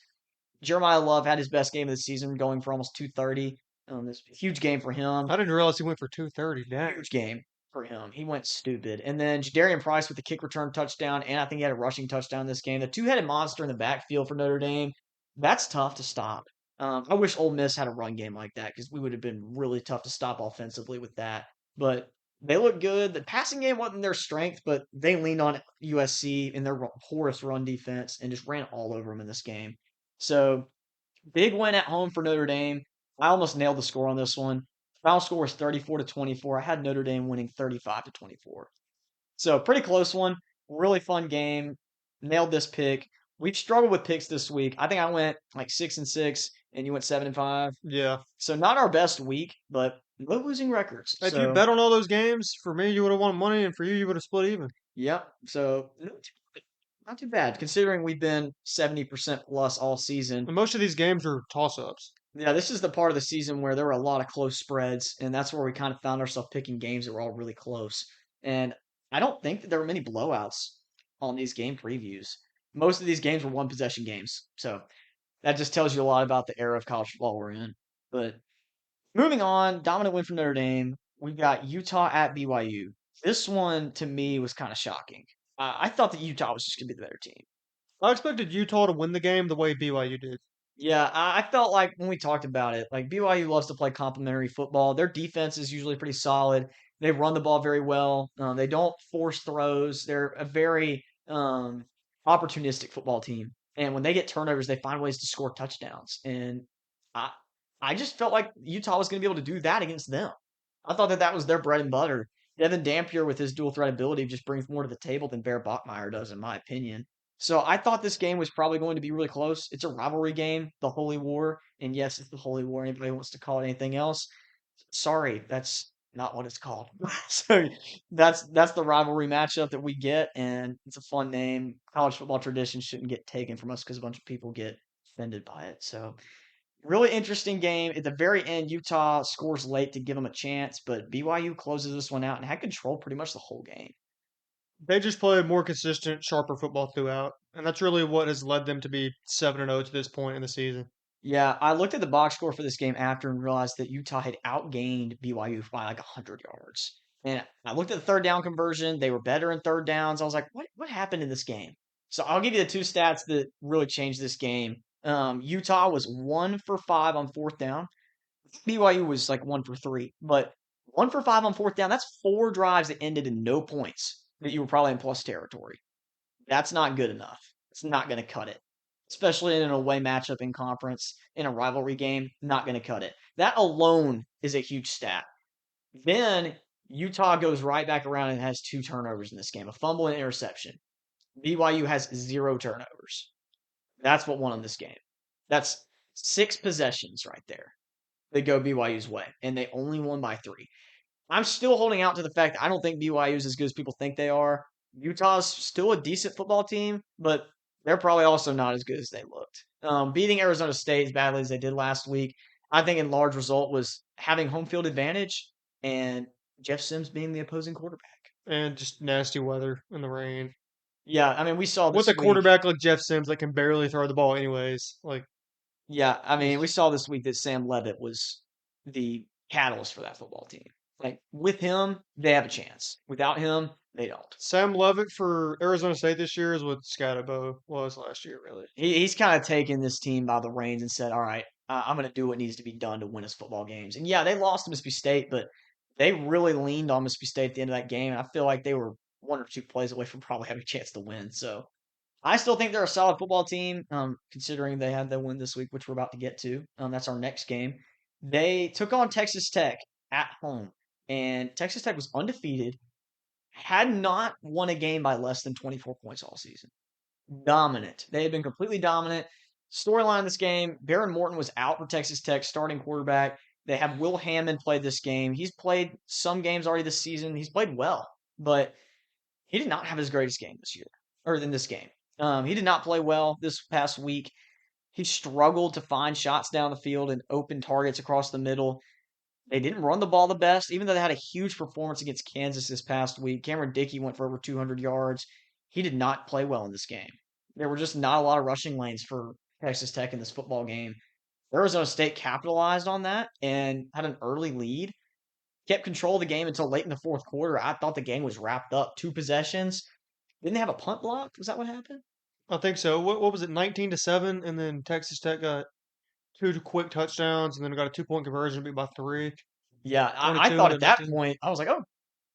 Jeremiah Love had his best game of the season, going for almost 230. This huge game for him. I didn't realize he went for 230. Dang. Huge game for him. He went stupid. And then Jadarian Price with the kick return touchdown, and I think he had a rushing touchdown this game. The two-headed monster in the backfield for Notre Dame. That's tough to stop. I wish Ole Miss had a run game like that because we would have been really tough to stop offensively with that. But they look good. The passing game wasn't their strength, but they leaned on USC in their porous run defense and just ran all over them in this game. So big win at home for Notre Dame. I almost nailed the score on this one. Final score was 34-24. I had Notre Dame winning 35-24. So pretty close one. Really fun game. Nailed this pick. We've struggled with picks this week. I think I went like 6-6, and you went 7-5. Yeah. So not our best week, but no losing records. If you So bet on all those games, for me, you would have won money, and for you would have split even. yep. So not too bad considering we've been 70% plus all season. And most of these games are toss ups. Yeah, this is the part of the season where there were a lot of close spreads, and that's where we kind of found ourselves picking games that were all really close. And I don't think that there were many blowouts on these game previews. Most of these games were one possession games. So that just tells you a lot about the era of college football we're in. But moving on, dominant win for Notre Dame. We've got Utah at BYU. This one to me was kind of shocking. I thought that Utah was just going to be the better team. I expected Utah to win the game the way BYU did. Yeah, I felt like when we talked about it, like BYU loves to play complementary football. Their defense is usually pretty solid. They run the ball very well. They don't force throws. They're a very opportunistic football team. And when they get turnovers, they find ways to score touchdowns. And I, I just felt like Utah was going to be able to do that against them. I thought that that was their bread and butter. Devin Dampier, with his dual threat ability, just brings more to the table than Bear Bachmeier does, in my opinion. So I thought this game was probably going to be really close. It's a rivalry game, the Holy War, and yes, it's the Holy War. Anybody wants to call it anything else? Sorry, that's not what it's called. So that's the rivalry matchup that we get, and it's a fun name. College football tradition shouldn't get taken from us because a bunch of people get offended by it. So really interesting game. At the very end, Utah scores late to give them a chance, but BYU closes this one out and had control pretty much the whole game. They just play more consistent, sharper football throughout, and that's really what has led them to be 7-0 to this point in the season. Yeah, I looked at the box score for this game after and realized that Utah had outgained BYU by like 100 yards. And I looked at the third down conversion. They were better in third downs. I was like, what happened in this game? So I'll give you the two stats that really changed this game. Utah was 1 for 5 on fourth down. BYU was like 1 for 3, but 1 for 5 on fourth down, that's four drives that ended in no points that you were probably in plus territory. That's not good enough. It's not going to cut it, especially in an away matchup in conference, in a rivalry game. Not going to cut it. That alone is a huge stat. Then Utah goes right back around and has two turnovers in this game, a fumble and interception. BYU has zero turnovers. That's what won in this game. That's six possessions right there. They go BYU's way, and they only won by 3. I'm still holding out to the fact that I don't think BYU is as good as people think they are. Utah's still a decent football team, but they're probably also not as good as they looked. Beating Arizona State as badly as they did last week, I think in large result was having home field advantage and Jeff Sims being the opposing quarterback. And just nasty weather in the rain. Yeah, I mean, we saw With this a week. quarterback like Jeff Sims that can barely throw the ball anyways, like Yeah, I mean, we just saw this week that Sam Levitt was the catalyst for that football team. Like with him, they have a chance. Without him, they don't. Sam Levitt for Arizona State this year is what Scatterbo was last year, really. He's kind of taken this team by the reins and said, "All right, I'm going to do what needs to be done to win us football games." And yeah, they lost to Mississippi State, but they really leaned on Mississippi State at the end of that game. And I feel like they were one or two plays away from probably having a chance to win. So I still think they're a solid football team, considering they had their win this week, which we're about to get to. That's our next game. They took on Texas Tech at home, and Texas Tech was undefeated, had not won a game by less than 24 points all season. Dominant. They had been completely dominant. Storyline in this game, Baron Morton was out for Texas Tech, starting quarterback. They have Will Hammond play this game. He's played some games already this season. He's played well, but he did not have his greatest game this year, or in this game. He did not play well this past week. He struggled to find shots down the field and open targets across the middle. They didn't run the ball the best, even though they had a huge performance against Kansas this past week. Cameron Dickey went for over 200 yards. He did not play well in this game. There were just not a lot of rushing lanes for Texas Tech in this football game. Arizona State capitalized on that and had an early lead, kept control of the game until late in the fourth quarter. I thought the game was wrapped up. Two possessions. Didn't they have a punt block? Was that what happened? I think so. What was it, 19-7, and then Texas Tech got two quick touchdowns, and then got a 2-point conversion, beat by 3, Yeah, I 22 thought to at that 19. point, I was like, oh,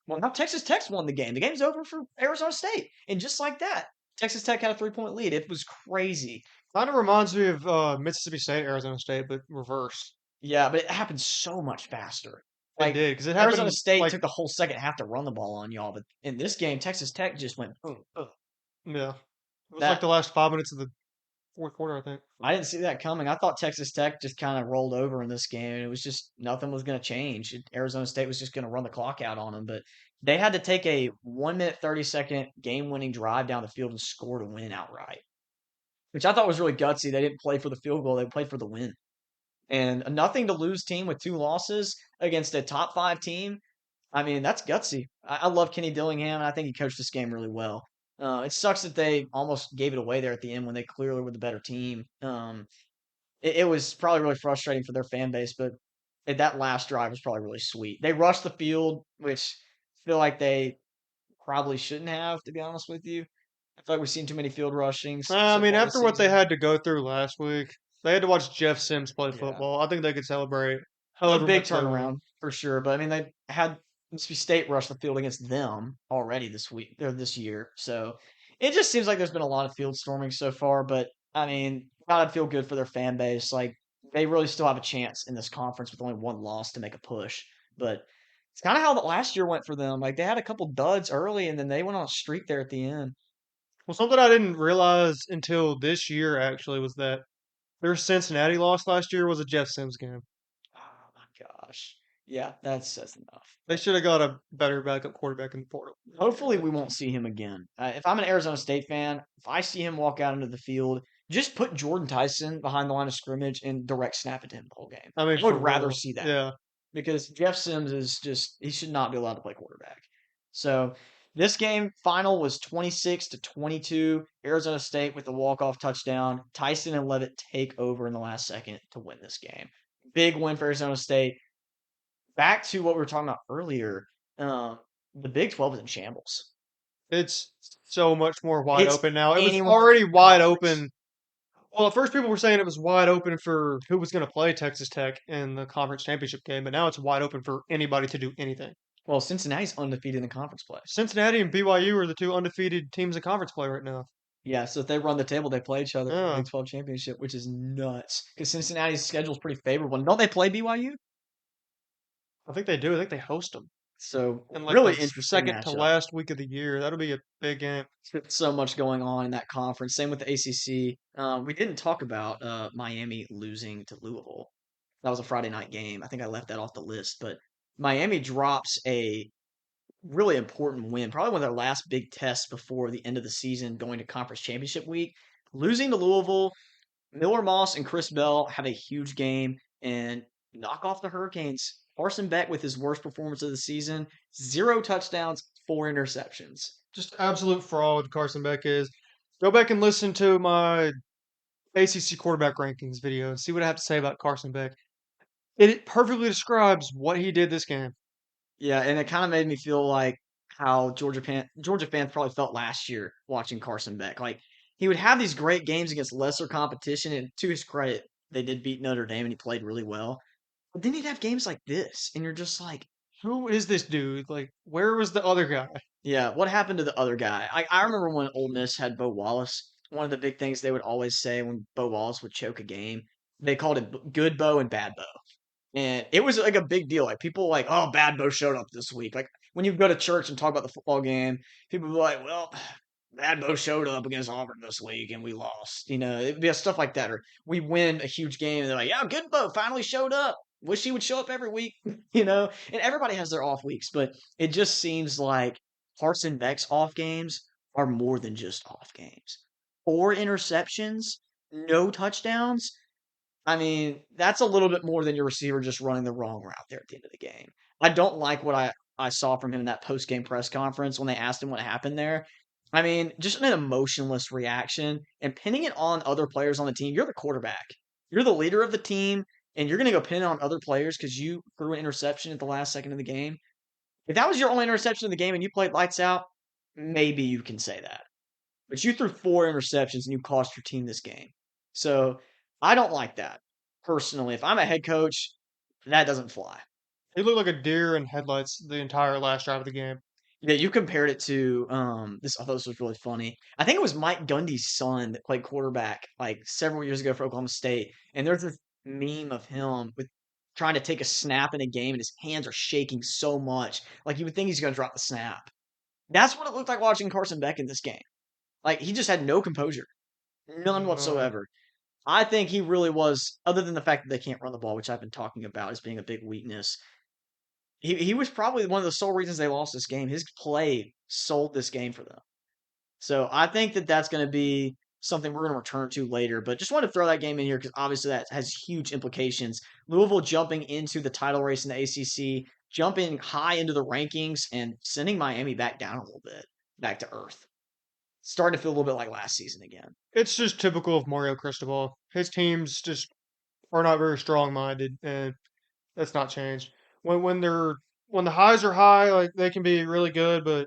well, now Texas Tech's won the game. The game's over for Arizona State. And just like that, Texas Tech had a 3-point lead. It was crazy. Kind of reminds me of Mississippi State, Arizona State, but reverse. Yeah, but it happened so much faster. It Like, did because it Arizona happened State like took the whole second half to run the ball on y'all, but in this game, Texas Tech just went boom, boom. yeah, it was like That the last 5 minutes of the fourth quarter, I think. I didn't see that coming. I thought Texas Tech just kind of rolled over in this game, and it was just nothing was going to change. Arizona State was just going to run the clock out on them, but they had to take a 1 minute 30-second game-winning drive down the field and score to win outright, which I thought was really gutsy. They didn't play for the field goal; they played for the win. And a nothing to lose team with two losses against a top five team. I mean, that's gutsy. I love Kenny Dillingham, and I think he coached this game really well. It sucks that they almost gave it away there at the end when they clearly were the better team. It was probably really frustrating for their fan base, but that last drive was probably really sweet. They rushed the field, which I feel like they probably shouldn't have, to be honest with you. I feel like we've seen too many field rushings I so mean, far this after what they season. had to go through last week, They had to watch Jeff Sims play Yeah. football. I think they could celebrate A however big much they want. turnaround for sure, but I mean they had Mississippi State rush the field against them already this week or this year, so it just seems like there's been a lot of field storming so far. But I mean, gotta feel good for their fan base. Like they really still have a chance in this conference with only one loss to make a push. But it's kind of how the last year went for them. Like they had a couple duds early, and then they went on a streak there at the end. Well, something I didn't realize until this year actually was that their Cincinnati loss last year was a Jeff Sims game. Oh my gosh, yeah, that says enough. They should have got a better backup quarterback in the portal. Hopefully, we won't see him again. If I'm an Arizona State fan, if I see him walk out into the field, just put Jordan Tyson behind the line of scrimmage and direct snap it to him the whole game. I mean, I would for rather real. see that Yeah. because Jeff Sims is just, he should not be allowed to play quarterback. So this game final was 26-22. Arizona State with the walk-off touchdown. Tyson and Levitt take over in the last second to win this game. Big win for Arizona State. Back to what we were talking about earlier. Um, the Big 12 is in shambles. It's so much more wide It's open now. It was anyone's already wide conference. open. Well, at first people were saying it was wide open for who was going to play Texas Tech in the conference championship game, but now it's wide open for anybody to do anything. Well, Cincinnati's undefeated in the conference play. Cincinnati and BYU are the two undefeated teams in conference play right now. Yeah, so if they run the table, they play each other in the Yeah, Big 12 championship, which is nuts. Because Cincinnati's schedule is pretty favorable. And don't they play BYU? I think they do. I think they host them So in like really the interesting second to matchup. last week of the year. That'll be a big game. So much going on in that conference. Same with the ACC. We didn't talk about Miami losing to Louisville. That was a Friday night game. I think I left that off the list, but Miami drops a really important win, probably one of their last big tests before the end of the season, going to conference championship week. Losing to Louisville, Miller Moss and Chris Bell have a huge game and knock off the Hurricanes. Carson Beck with his worst performance of the season, 0 touchdowns, 4 interceptions. Just absolute fraud. Carson Beck is. Go back and listen to my ACC quarterback rankings video and see what I have to say about Carson Beck. It perfectly describes what he did this game. Yeah, and it kind of made me feel like how Georgia fans probably felt last year watching Carson Beck. Like he would have these great games against lesser competition, and to his credit, they did beat Notre Dame and he played really well. But then he'd have games like this, and you're just like, Who is this dude? Like, where was the other guy? yeah, what happened to the other guy? I remember when Ole Miss had Bo Wallace. One of the big things they would always say when Bo Wallace would choke a game, they called it good Bo and bad Bo. And it was like a big deal. Like people like, oh, Bad Bo showed up this week. Like when you go to church and talk about the football game, people be like, well, Bad Bo showed up against Auburn this week and we lost. It'd be stuff like that. Or we win a huge game and they're like, yeah, Good Bo finally showed up. Wish he would show up every week. And everybody has their off weeks, but it just seems like Carson Beck's off games are more than just off games. 4 interceptions, no touchdowns. I mean, that's a little bit more than your receiver just running the wrong route there at the end of the game. I don't like what I saw from him in that post game press conference when they asked him what happened there. I mean, just an emotionless reaction and pinning it on other players on the team. You're the quarterback, you're the leader of the team, and you're going to go pin it on other players because you threw an interception at the last second of the game. If that was your only interception of the game and you played lights out, maybe you can say that. But you threw 4 interceptions and you cost your team this game. So I don't like that personally. If I'm a head coach, that doesn't fly. He looked like a deer in headlights the entire last drive of the game. Yeah, you compared it to this. I thought this was really funny. I think it was Mike Gundy's son that played quarterback like several years ago for Oklahoma State, and there's this meme of him with trying to take a snap in a game, and his hands are shaking so much, like you would think he's going to drop the snap. That's what it looked like watching Carson Beck in this game. Like he just had no composure, none No. whatsoever. I think he really was, other than the fact that they can't run the ball, which I've been talking about as being a big weakness. He was probably one of the sole reasons they lost this game. His play sold this game for them. So I think that that's going to be something we're going to return to later. But just wanted to throw that game in here because obviously that has huge implications. Louisville jumping into the title race in the ACC, jumping high into the rankings, and sending Miami back down a little bit, back to earth. Starting to feel a little bit like last season again. It's just typical of Mario Cristobal. His teams just are not very strong minded, and that's not changed. When the highs are high, like they can be really good, but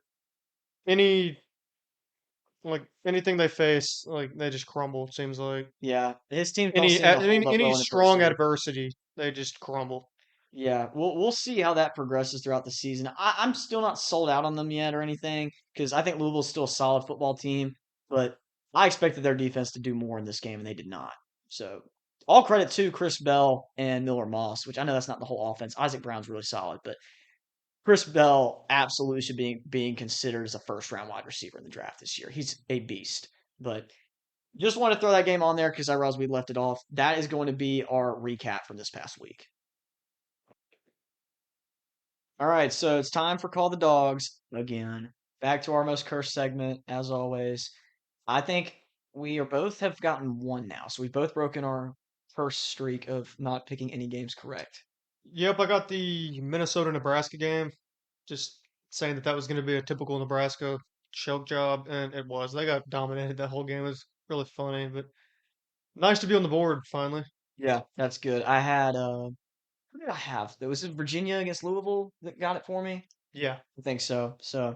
any Like anything they face, like they just crumble. It seems like Yeah, his teams don't seem to hold up any well in strong adversity. adversity, they just crumble. Yeah, we'll see how that progresses throughout the season. I'm still not sold out on them yet or anything because I think Louisville's still a solid football team, but I expected their defense to do more in this game and they did not. So all credit to Chris Bell and Miller Moss, which I know that's not the whole offense. Isaac Brown's really solid, but Chris Bell absolutely should be being considered as a first round wide receiver in the draft this year. He's a beast. But just want to throw that game on there because I realized we left it off. That is going to be our recap from this past week. All right, so it's time for Call the Dogs again. Back to our most cursed segment, as always. I think we are both have gotten one now, so we've both broken our first streak of not picking any games correct. Yep, I got the Minnesota Nebraska game. Just saying that that was going to be a typical Nebraska choke job, and it was. They got dominated that whole game. It was really funny, but nice to be on the board finally. Yeah, that's good. I had who did I have? Was it Virginia against Louisville that got it for me? Yeah, I think so. So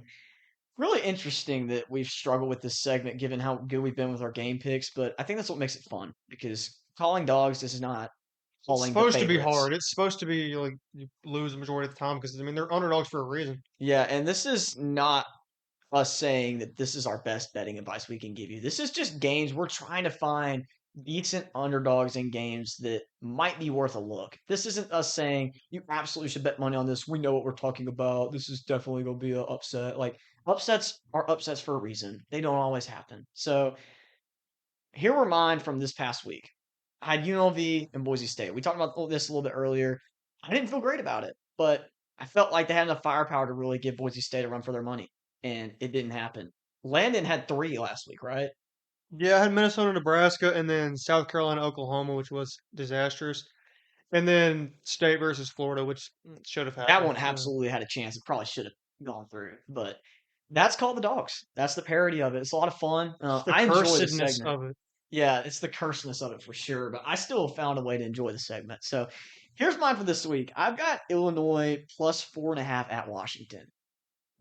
really interesting that we've struggled with this segment given how good we've been with our game picks, but I think that's what makes it fun because calling dogs this is not it's calling the supposed to be favorites. hard. It's supposed to be like you lose the majority of the time because I mean they're underdogs for a reason. Yeah, and this is not us saying that this is our best betting advice we can give you. This is just games we're trying to find decent underdogs in games that might be worth a look. This isn't us saying you absolutely should bet money on this. We know what we're talking about. This is definitely going to be an upset. Like upsets are upsets for a reason. They don't always happen. So here were mine from this past week. I had UNLV and Boise State. We talked about this a little bit earlier. I didn't feel great about it, but I felt like they had enough firepower to really give Boise State a run for their money, and it didn't happen. Landon had three last week, right? Yeah, I had Minnesota, Nebraska, and then South Carolina, Oklahoma, which was disastrous, and then State versus Florida, which should have That happened. one absolutely had a chance. It probably should have gone through, but that's called the dogs. That's the parody of it. It's a lot of fun. It's the I enjoy the cursedness segment. of it. Yeah, it's the curseness of it for sure, but I still found a way to enjoy the segment. So here's mine for this week. I've got Illinois plus 4.5 at Washington.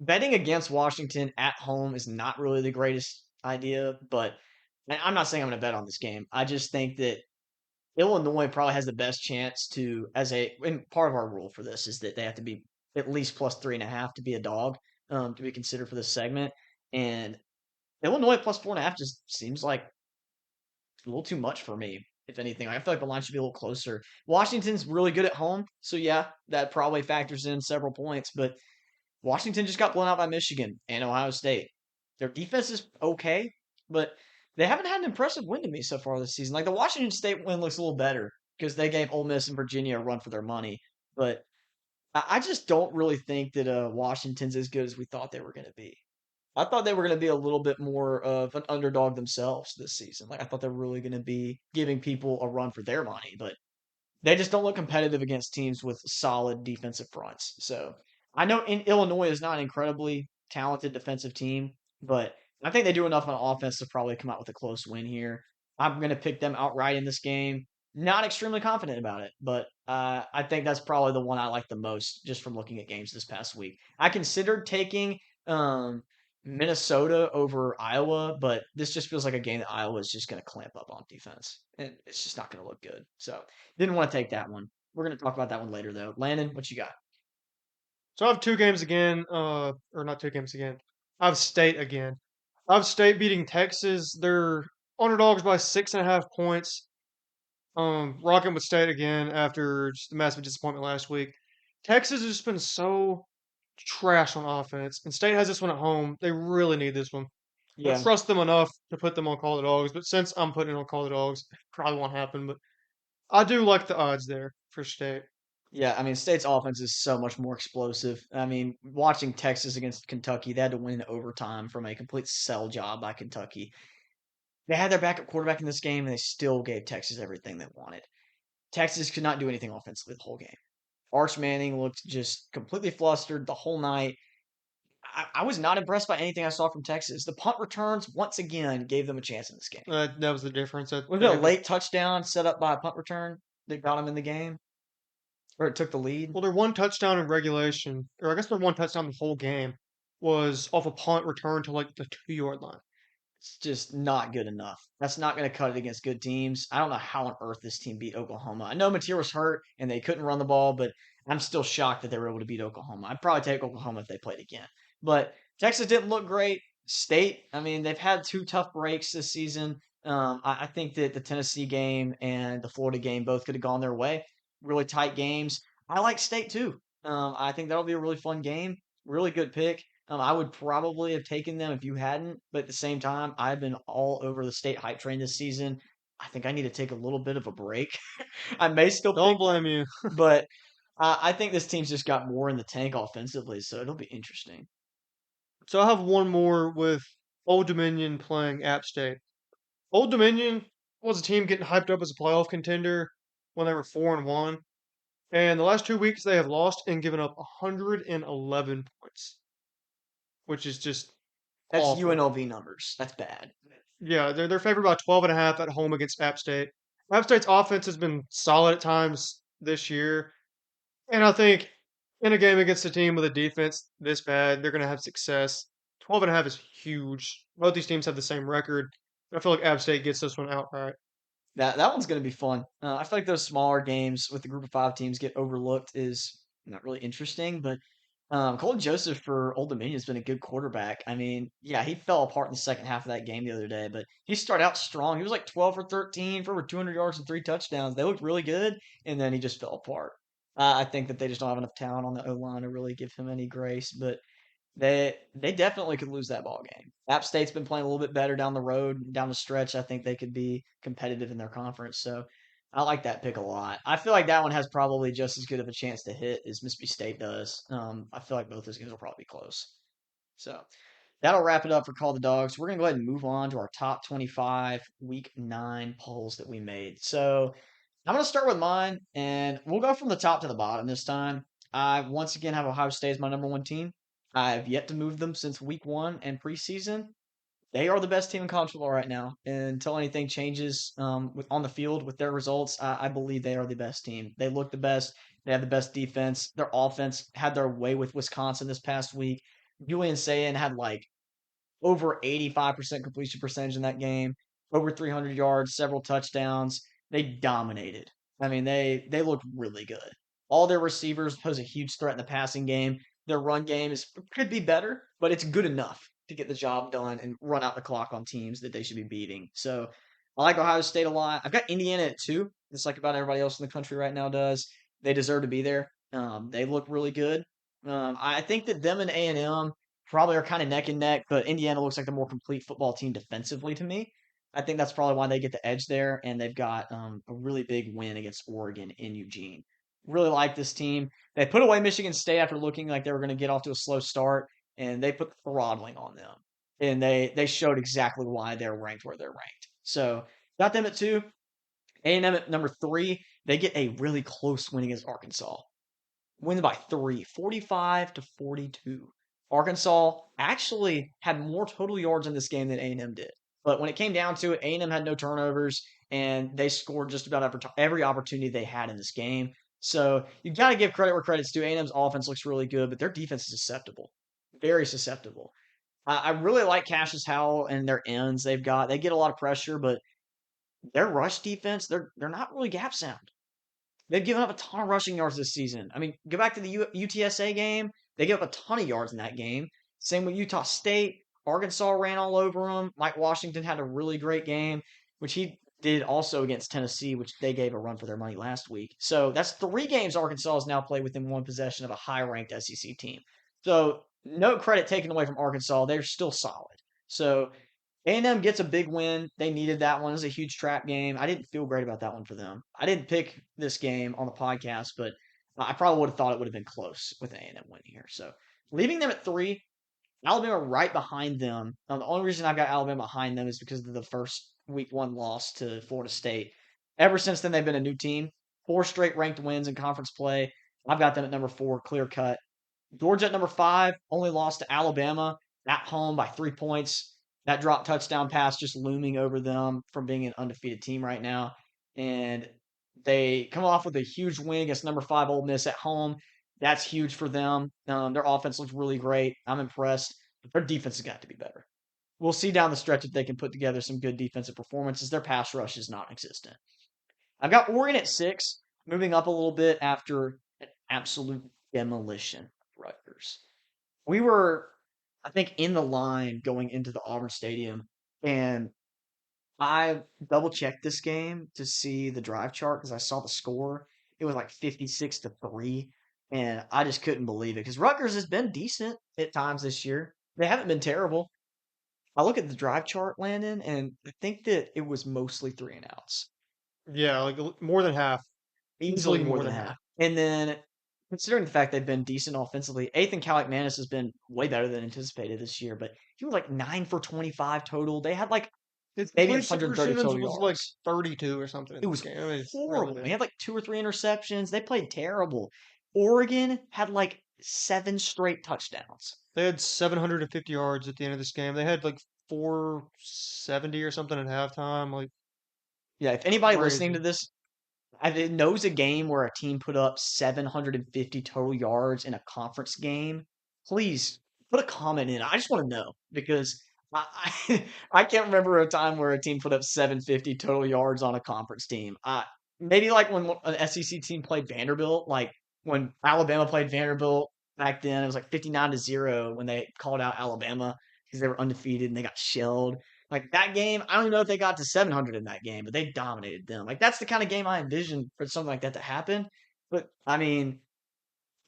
Betting against Washington at home is not really the greatest idea, but and I'm not saying I'm going to bet on this game. I just think that Illinois probably has the best chance to, as a, and part of our rule for this is that they have to be at least plus 3.5 to be a dog, to be considered for this segment. And Illinois plus 4.5 just seems like a little too much for me. If anything, I feel like the line should be a little closer. Washington's really good at home, so yeah, that probably factors in several points. But Washington just got blown out by Michigan and Ohio State. Their defense is okay, but they haven't had an impressive win to me so far this season. Like the Washington State win looks a little better because they gave Ole Miss and Virginia a run for their money. But I just don't really think that Washington's as good as we thought they were going to be. I thought they were going to be a little bit more of an underdog themselves this season. Like I thought they were really going to be giving people a run for their money, but they just don't look competitive against teams with solid defensive fronts. So I know Illinois is not an incredibly talented defensive team, but I think they do enough on offense to probably come out with a close win here. I'm going to pick them outright in this game. Not extremely confident about it, but I think that's probably the one I like the most just from looking at games this past week. I considered taking um, Minnesota over Iowa, but this just feels like a game that Iowa is just going to clamp up on defense, and it's just not going to look good. So didn't want to take that one. We're going to talk about that one later, though. Landon, what you got? So I have two games again, or not two games again. I have State again. I have State beating Texas. They're underdogs by 6.5 points. Rocking with State again after just a massive disappointment last week. Texas has just been so trash on offense, and State has this one at home. They really need this one. I don't Yeah, trust them enough to put them on Call the Dogs, but since I'm putting it on Call the Dogs, it probably won't happen. But I do like the odds there for State. yeah. I mean, State's offense is so much more explosive. I mean, watching Texas against Kentucky, they had to win in overtime from a complete sell job by Kentucky. They had their backup quarterback in this game, and they still gave Texas everything they wanted. Texas could not do anything offensively the whole game. Arch Manning looked just completely flustered the whole night. I was not impressed by anything I saw from Texas. The punt returns once again gave them a chance in this game. That was the difference. Was it a late touchdown set up by a punt return that got them in the game, or it took the lead? Well, their one touchdown in regulation, or I guess their one touchdown the whole game, was off a punt return to like the 2 yard line. It's just not good enough. That's not going to cut it against good teams. I don't know how on earth this team beat Oklahoma. I know Mateer was hurt and they couldn't run the ball, but I'm still shocked that they were able to beat Oklahoma. I'd probably take Oklahoma if they played again. But Texas didn't look great. State, I mean, they've had two tough breaks this season. I think that the Tennessee game and the Florida game both could have gone their way. Really tight games. I like State too. I think that'll be a really fun game. Really good pick. I would probably have taken them if you hadn't, but at the same time, I've been all over the State hype train this season. I think I need to take a little bit of a break. I may still Don't pick, blame you. but I think this team's just got more in the tank offensively, so it'll be interesting. So I have one more with Old Dominion playing App State. Old Dominion was a team getting hyped up as a playoff contender when they were 4-1. And the last 2 weeks they have lost and given up 111 points, which is just That's awful. UNLV numbers. That's bad. Yeah, they're favored by 12.5 at home against App State. App State's offense has been solid at times this year, and I think in a game against a team with a defense this bad, they're going to have success. 12.5 is huge. Both these teams have the same record. I feel like App State gets this one outright. That one's going to be fun. I feel like those smaller games with the group of five teams get overlooked is not really interesting, but Colton Joseph for Old Dominion has been a good quarterback. I mean, yeah, he fell apart in the second half of that game the other day, but he started out strong. He was like 12 for 13 for over 200 yards and three touchdowns. They looked really good, and then he just fell apart. I think that they just don't have enough talent on the O line to really give him any grace, but they definitely could lose that ball game. App State's been playing a little bit better down the road, down the stretch. I think they could be competitive in their conference. So I like that pick a lot. I feel like that one has probably just as good of a chance to hit as Mississippi State does. I feel like both those games will probably be close. So that'll wrap it up for Call the Dogs. We're gonna go ahead and move on to our top 25 Week 9 polls that we made. So I'm gonna start with mine, and we'll go from the top to the bottom this time. I once again have Ohio State as my number one team. I've yet to move them since week one and preseason. They are the best team in college football right now. And until anything changes on the field with their results, I believe they are the best team. They look the best. They have the best defense. Their offense had their way with Wisconsin this past week. Julian Sayin had like over 85% completion percentage in that game, over 300 yards, several touchdowns. They dominated. I mean, they looked really good. All their receivers pose a huge threat in the passing game. Their run game could be better, but it's good enough to get the job done and run out the clock on teams that they should be beating. So I like Ohio State a lot. I've got Indiana at two, just like about everybody else in the country right now does. They deserve to be there. They look really good. I think that them and A&M probably are kind of neck and neck, but Indiana looks like the more complete football team defensively to me. I think that's probably why they get the edge there, and they've got a really big win against Oregon in Eugene. Really like this team. They put away Michigan State after looking like they were going to get off to a slow start, and they put the throttling on them, and they showed exactly why they're ranked where they're ranked. So got them at two. A&M at number three. They get a really close win against Arkansas. Wins by three, 45-42. Arkansas actually had more total yards in this game than A&M did. But when it came down to it, A&M had no turnovers, and they scored just about every opportunity they had in this game. So you got to give credit where credit's due. A&M's offense looks really good, but their defense is susceptible, very susceptible. I really like Cassius Howell and their ends they've got. They get a lot of pressure, but their rush defense, they're not really gap sound. They've given up a ton of rushing yards this season. I mean, go back to the UTSA game. They gave up a ton of yards in that game. Same with Utah State. Arkansas ran all over them. Mike Washington had a really great game, which he did also against Tennessee, which they gave a run for their money last week. So that's three games Arkansas has now played within one possession of a high ranked SEC team. So no credit taken away from Arkansas. They're still solid. So A&M gets a big win. They needed that one. It was a huge trap game. I didn't feel great about that one for them. I didn't pick this game on the podcast, but I probably would have thought it would have been close with A&M winning here. So leaving them at three, Alabama right behind them. The only reason I've got Alabama behind them is because of the first week one loss to Florida State. Ever since then, they've been a new team. Four straight ranked wins in conference play. I've got them at number four, clear cut. Georgia at number five, only lost to Alabama at home by 3 points. That drop touchdown pass just looming over them from being an undefeated team right now. And they come off with a huge win against number five Ole Miss at home. That's huge for them. Their offense looks really great. I'm impressed. But their defense has got to be better. we'll see down the stretch if they can put together some good defensive performances. Their pass rush is non-existent. I've got Oregon at 6, moving up a little bit after an absolute demolition of Rutgers. We were, I think, in the line going into the Auburn Stadium, and I double checked this game to see the drive chart because I saw the score. It was like 56-3, and I just couldn't believe it because Rutgers has been decent at times this year. They haven't been terrible. I look at the drive chart, Landon, and I think that it was mostly three and outs, Yeah, like more than half, easily easily more more than than half. half. And then, considering the fact they've been decent offensively, Ethan Kaliakmanis has been way better than anticipated this year. But he was like 9 for 25 total. They had like His maybe completion 130 percentage total was like yards. 32 or something in It this was game. I mean, it's really horrible. He bad. had like 2 or 3 interceptions. They played terrible. Oregon had like 7 straight touchdowns. They had 750 yards at the end of this game. They had like 470 or something at halftime. Like Yeah, if anybody listening to crazy. this knows a game where a team put up 750 total yards in a conference game, please put a comment in. I just want to know because I I can't remember a time where a team put up 750 total yards on a conference team. Maybe like when an SEC team played Vanderbilt, like when Alabama played Vanderbilt back then, it was like 59-0 when they called out Alabama because they were undefeated and they got shelled. Like that game, I don't even know if they got to 700 in that game, but they dominated them. Like that's the kind of game I envisioned for something like that to happen. But I mean,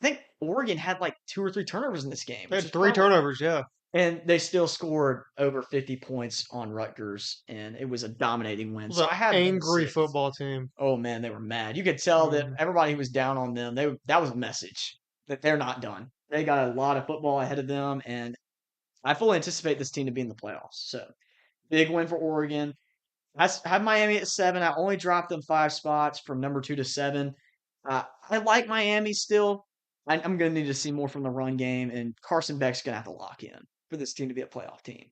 I think Oregon had like 2 or 3 turnovers in this game, They which had is three probably, turnovers. Yeah, and they still scored over 50 points on Rutgers, and it was a dominating it win. was So an I had them at angry 6. football team. Oh man, they were mad. You could tell that Mhm. everybody who was down on them, that was a message that they're not done. They got a lot of football ahead of them, and I fully anticipate this team to be in the playoffs. So big win for Oregon. Have Miami at 7. I only dropped them 5 spots from number 2 to 7. I like Miami still. I'm going to need to see more from the run game, and Carson Beck's going to have to lock in for this team to be a playoff team.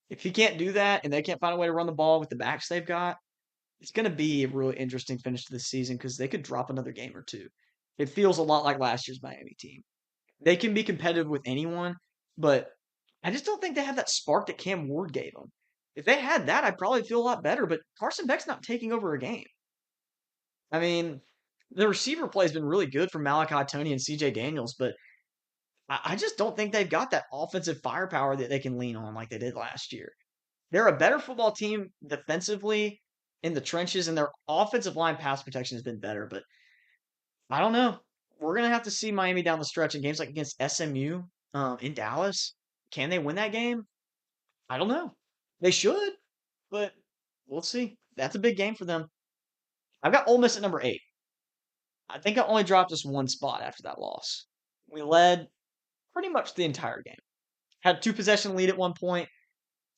If he can't do that and they can't find a way to run the ball with the backs they've got, it's going to be a really interesting finish to the season because they could drop another game or two. It feels a lot like last year's Miami team. They can be competitive with anyone, but I just don't think they have that spark that Cam Ward gave them. If they had that, I'd probably feel a lot better. But Carson Beck's not taking over a game. I mean, the receiver play has been really good for Malachi Tony and CJ Daniels, but I just don't think they've got that offensive firepower that they can lean on like they did last year. They're a better football team defensively in the trenches, and their offensive line pass protection has been better. But I don't know. We're gonna have to see Miami down the stretch in games like against SMU in Dallas. Can they win that game? I don't know. They should, but we'll see. That's a big game for them. I've got Ole Miss at number 8. I think I only dropped us 1 spot after that loss. We led pretty much the entire game. Had 2 possession lead at one point.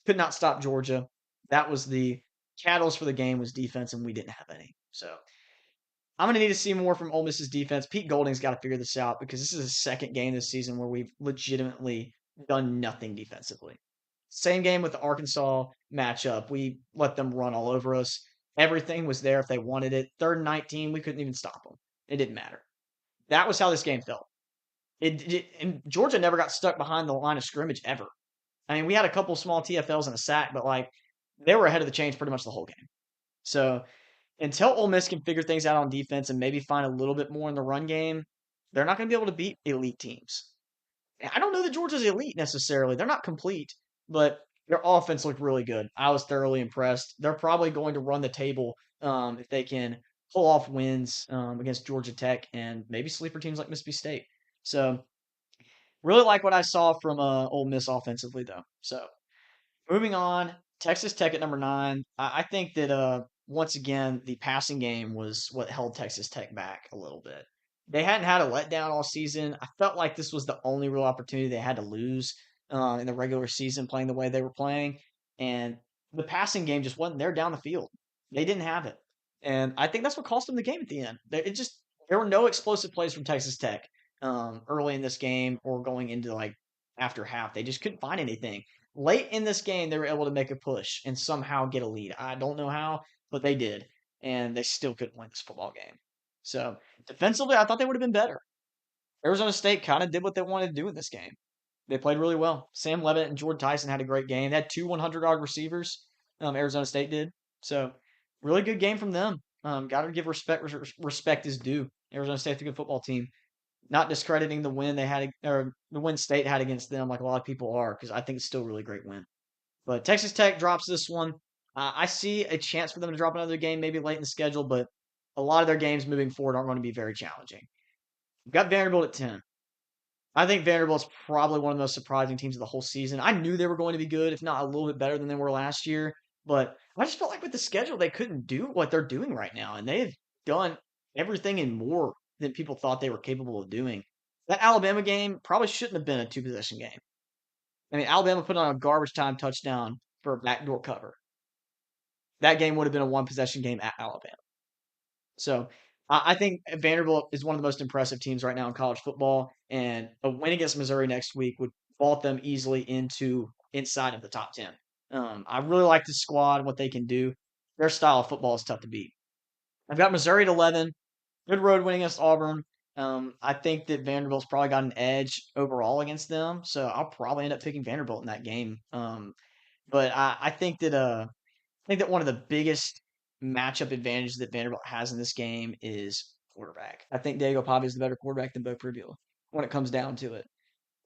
Could not stop Georgia. That was the catalyst for the game was defense, and we didn't have any. So I'm going to need to see more from Ole Miss's defense. Pete Golding's got to figure this out because this is the second game this season where we've legitimately done nothing defensively. Same game with the Arkansas matchup. We let them run all over us. Everything was there if they wanted it. 3rd and 19, we couldn't even stop them. It didn't matter. That was how this game felt. And Georgia never got stuck behind the line of scrimmage ever. I mean, we had a couple small TFLs and a sack, but like they were ahead of the chains pretty much the whole game. So until Ole Miss can figure things out on defense and maybe find a little bit more in the run game, they're not going to be able to beat elite teams. I don't know that Georgia's elite necessarily. They're not complete, but their offense looked really good. I was thoroughly impressed. They're probably going to run the table if they can pull off wins against Georgia Tech and maybe sleeper teams like Mississippi State. So really like what I saw from Ole Miss offensively, though. So moving on, Texas Tech at number 9. I think that once again the passing game was what held Texas Tech back a little bit. They hadn't had a letdown all season. I felt like this was the only real opportunity they had to lose in the regular season, playing the way they were playing, and the passing game just wasn't there down the field. They didn't have it, and I think that's what cost them the game at the end. There were no explosive plays from Texas Tech early in this game or going into like after half. They just couldn't find anything late in this game, they were able to make a push and somehow get a lead. I don't know how, but they did, and they still couldn't win this football game. So defensively, I thought they would have been better. Arizona State kind of did what they wanted to do in this game. They played really well. Sam Levitt and Jordan Tyson had a great game. They had two 100-yard receivers. Arizona State did. So really good game from them. Got to give respect is due. Arizona State's a good football team. Not discrediting the win they had or the win State had against them like a lot of people are, because I think it's still a really great win. But Texas Tech drops this one. I see a chance for them to drop another game maybe late in the schedule, but a lot of their games moving forward aren't going to be very challenging. We've got Vanderbilt at 10. I think Vanderbilt's probably one of the most surprising teams of the whole season. I knew they were going to be good, if not a little bit better than they were last year, but I just felt like with the schedule they couldn't do what they're doing right now, and they've done everything and more than people thought they were capable of doing. That Alabama game probably shouldn't have been a two-possession game. I mean, Alabama put on a garbage time touchdown for a backdoor cover. That game would have been a one-possession game at Alabama. So I think Vanderbilt is one of the most impressive teams right now in college football, and a win against Missouri next week would vault them easily into inside of the top 10. I really like the squad and what they can do. Their style of football is tough to beat. I've got Missouri at 11. Good road win against Auburn. I think that Vanderbilt's probably got an edge overall against them, so I'll probably end up picking Vanderbilt in that game. But I think that one of the biggest matchup advantages that Vanderbilt has in this game is quarterback. I think Diego Pavia is the better quarterback than Bo Pribula when it comes down to it.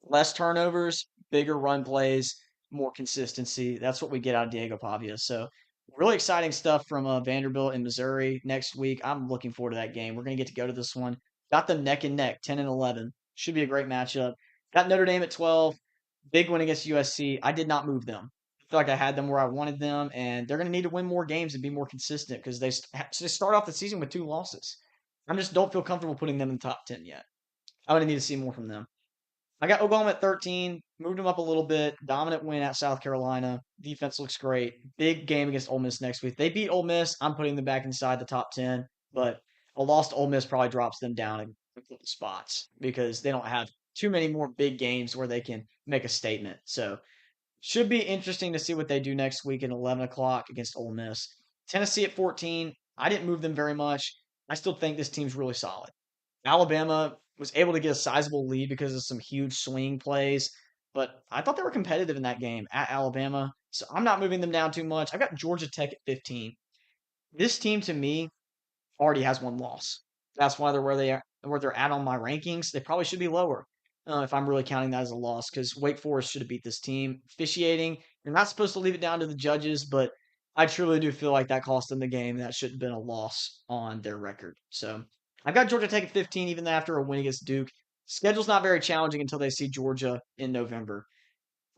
Less turnovers, bigger run plays, more consistency. That's what we get out of Diego Pavia. So really exciting stuff from Vanderbilt in Missouri next week. I'm looking forward to that game. We're going to get to go to this one. Got them neck and neck, 10 and 11. Should be a great matchup. Got Notre Dame at 12. Big win against USC. I did not move them. I feel like I had them where I wanted them, and they're going to need to win more games and be more consistent because they start off the season with two losses. I just don't feel comfortable putting them in the top 10 yet. I'm going to need to see more from them. I got Oklahoma at 13, moved them up a little bit. Dominant win at South Carolina. Defense looks great. Big game against Ole Miss next week. They beat Ole Miss. I'm putting them back inside the top 10, but a loss to Ole Miss probably drops them down a couple spots because they don't have too many more big games where they can make a statement. So should be interesting to see what they do next week at 11 o'clock against Ole Miss. Tennessee at 14. I didn't move them very much. I still think this team's really solid. Alabama was able to get a sizable lead because of some huge swing plays, but I thought they were competitive in that game at Alabama. So I'm not moving them down too much. I've got Georgia Tech at 15. This team to me already has one loss. That's why they're where they're at on my rankings. They probably should be lower if I'm really counting that as a loss because Wake Forest should have beat this team. Officiating, you're not supposed to leave it down to the judges, but I truly do feel like that cost them the game. That should have been a loss on their record. So I've got Georgia Tech at 15, even after a win against Duke. Schedule's not very challenging until they see Georgia in November.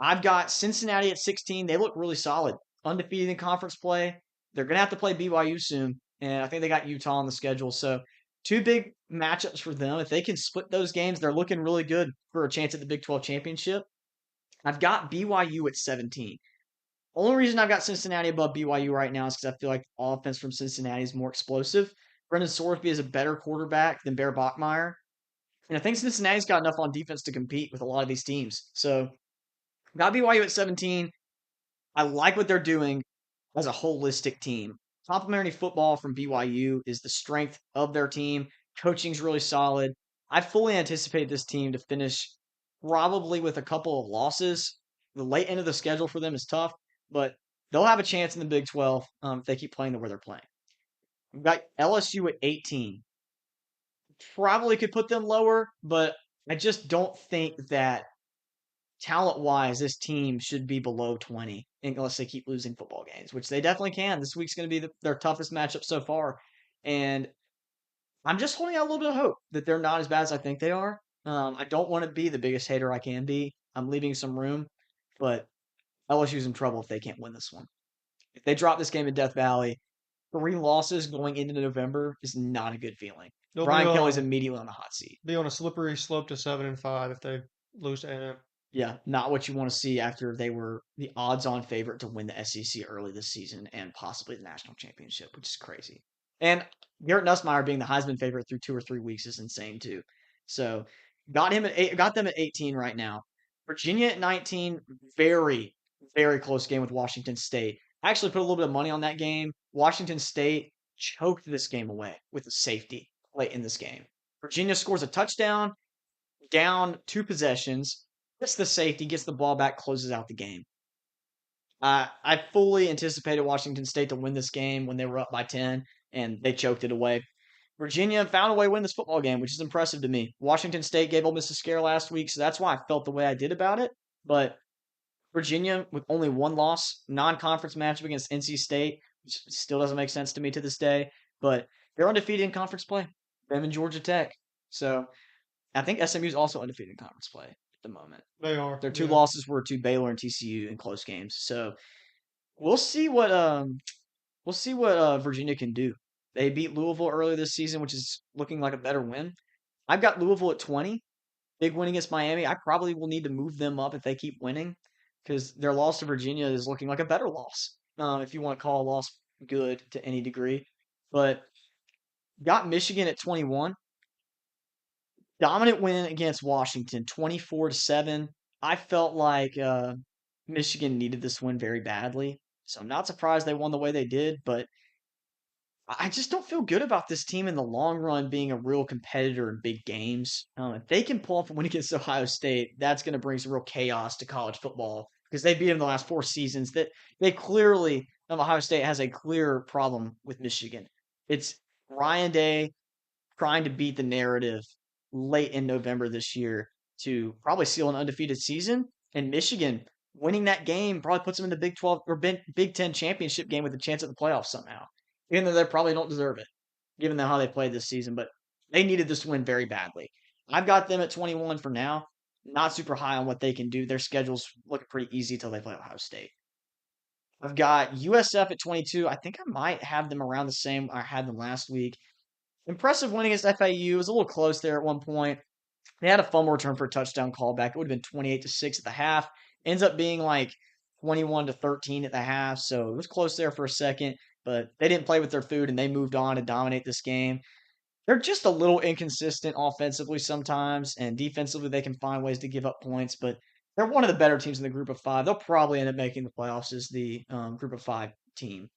I've got Cincinnati at 16. They look really solid. Undefeated in conference play. They're going to have to play BYU soon. And I think they got Utah on the schedule. So, two big matchups for them. If they can split those games, they're looking really good for a chance at the Big 12 championship. I've got BYU at 17. Only reason I've got Cincinnati above BYU right now is because I feel like the offense from Cincinnati is more explosive. Brendan Sorsby is a better quarterback than Bear Bachmeier. And I think Cincinnati's got enough on defense to compete with a lot of these teams. So, got BYU at 17. I like what they're doing as a holistic team. Complementary football from BYU is the strength of their team. Coaching's really solid. I fully anticipate this team to finish probably with a couple of losses. The late end of the schedule for them is tough, but they'll have a chance in the Big 12 if they keep playing the way they're playing. We've got LSU at 18. Probably could put them lower, but I just don't think that talent wise, this team should be below 20 unless they keep losing football games, which they definitely can. This week's going to be their toughest matchup so far. And I'm just holding out a little bit of hope that they're not as bad as I think they are. I don't want to be the biggest hater I can be. I'm leaving some room, but LSU's in trouble if they can't win this one. If they drop this game in Death Valley, 3 losses going into November is not a good feeling. They'll Brian Kelly's immediately on the hot seat. be on a slippery slope to 7-5 if they lose to A&M. Yeah, not what you want to see after they were the odds-on favorite to win the SEC early this season and possibly the national championship, which is crazy. And Garrett Nussmeier being the Heisman favorite through 2 or 3 weeks is insane too. So got them at 18 right now. Virginia at 19, very, very close game with Washington State. I actually put a little bit of money on that game. Washington State choked this game away with a safety late in this game. Virginia scores a touchdown, down 2 possessions. Gets the safety, gets the ball back, closes out the game. I fully anticipated Washington State to win this game when they were up by 10, and they choked it away. Virginia found a way to win this football game, which is impressive to me. Washington State gave Ole Miss a scare last week, so that's why I felt the way I did about it. But Virginia, with only one loss, non-conference matchup against NC State, which still doesn't make sense to me to this day, but they're undefeated in conference play. Them and Georgia Tech. So I think SMU is also undefeated in conference play at the moment. They are, Their two yeah. losses were to Baylor and TCU in close games. So we'll see what Virginia can do. They beat Louisville earlier this season, which is looking like a better win. I've got Louisville at 20. Big win against Miami. I probably will need to move them up if they keep winning because their loss to Virginia is looking like a better loss, if you want to call a loss good to any degree. But got Michigan at 21. Dominant win against Washington, 24-7. I felt like Michigan needed this win very badly. So I'm not surprised they won the way they did, but I just don't feel good about this team in the long run being a real competitor in big games. If they can pull off a win against Ohio State, that's going to bring some real chaos to college football because they beat them the last 4 seasons. That they clearly, Ohio State has a clear problem with Michigan. It's Ryan Day trying to beat the narrative late in November this year to probably seal an undefeated season. And Michigan winning that game probably puts them in the Big 12 or Big 10 championship game with a chance at the playoffs somehow, even though they probably don't deserve it, given how they played this season. But they needed this win very badly. I've got them at 21 for now. Not super high on what they can do. Their schedule's looking pretty easy till they play Ohio State. I've got USF at 22. I think I might have them around the same I had them last week. Impressive win against FAU. It was a little close there at one point. They had a fumble return for a touchdown callback. It would have been 28-6 at the half. Ends up being like 21-13 at the half. So it was close there for a second, but they didn't play with their food and they moved on to dominate this game. They're just a little inconsistent offensively sometimes, and defensively they can find ways to give up points, but they're one of the better teams in the group of five. They'll probably end up making the playoffs as the group of five team.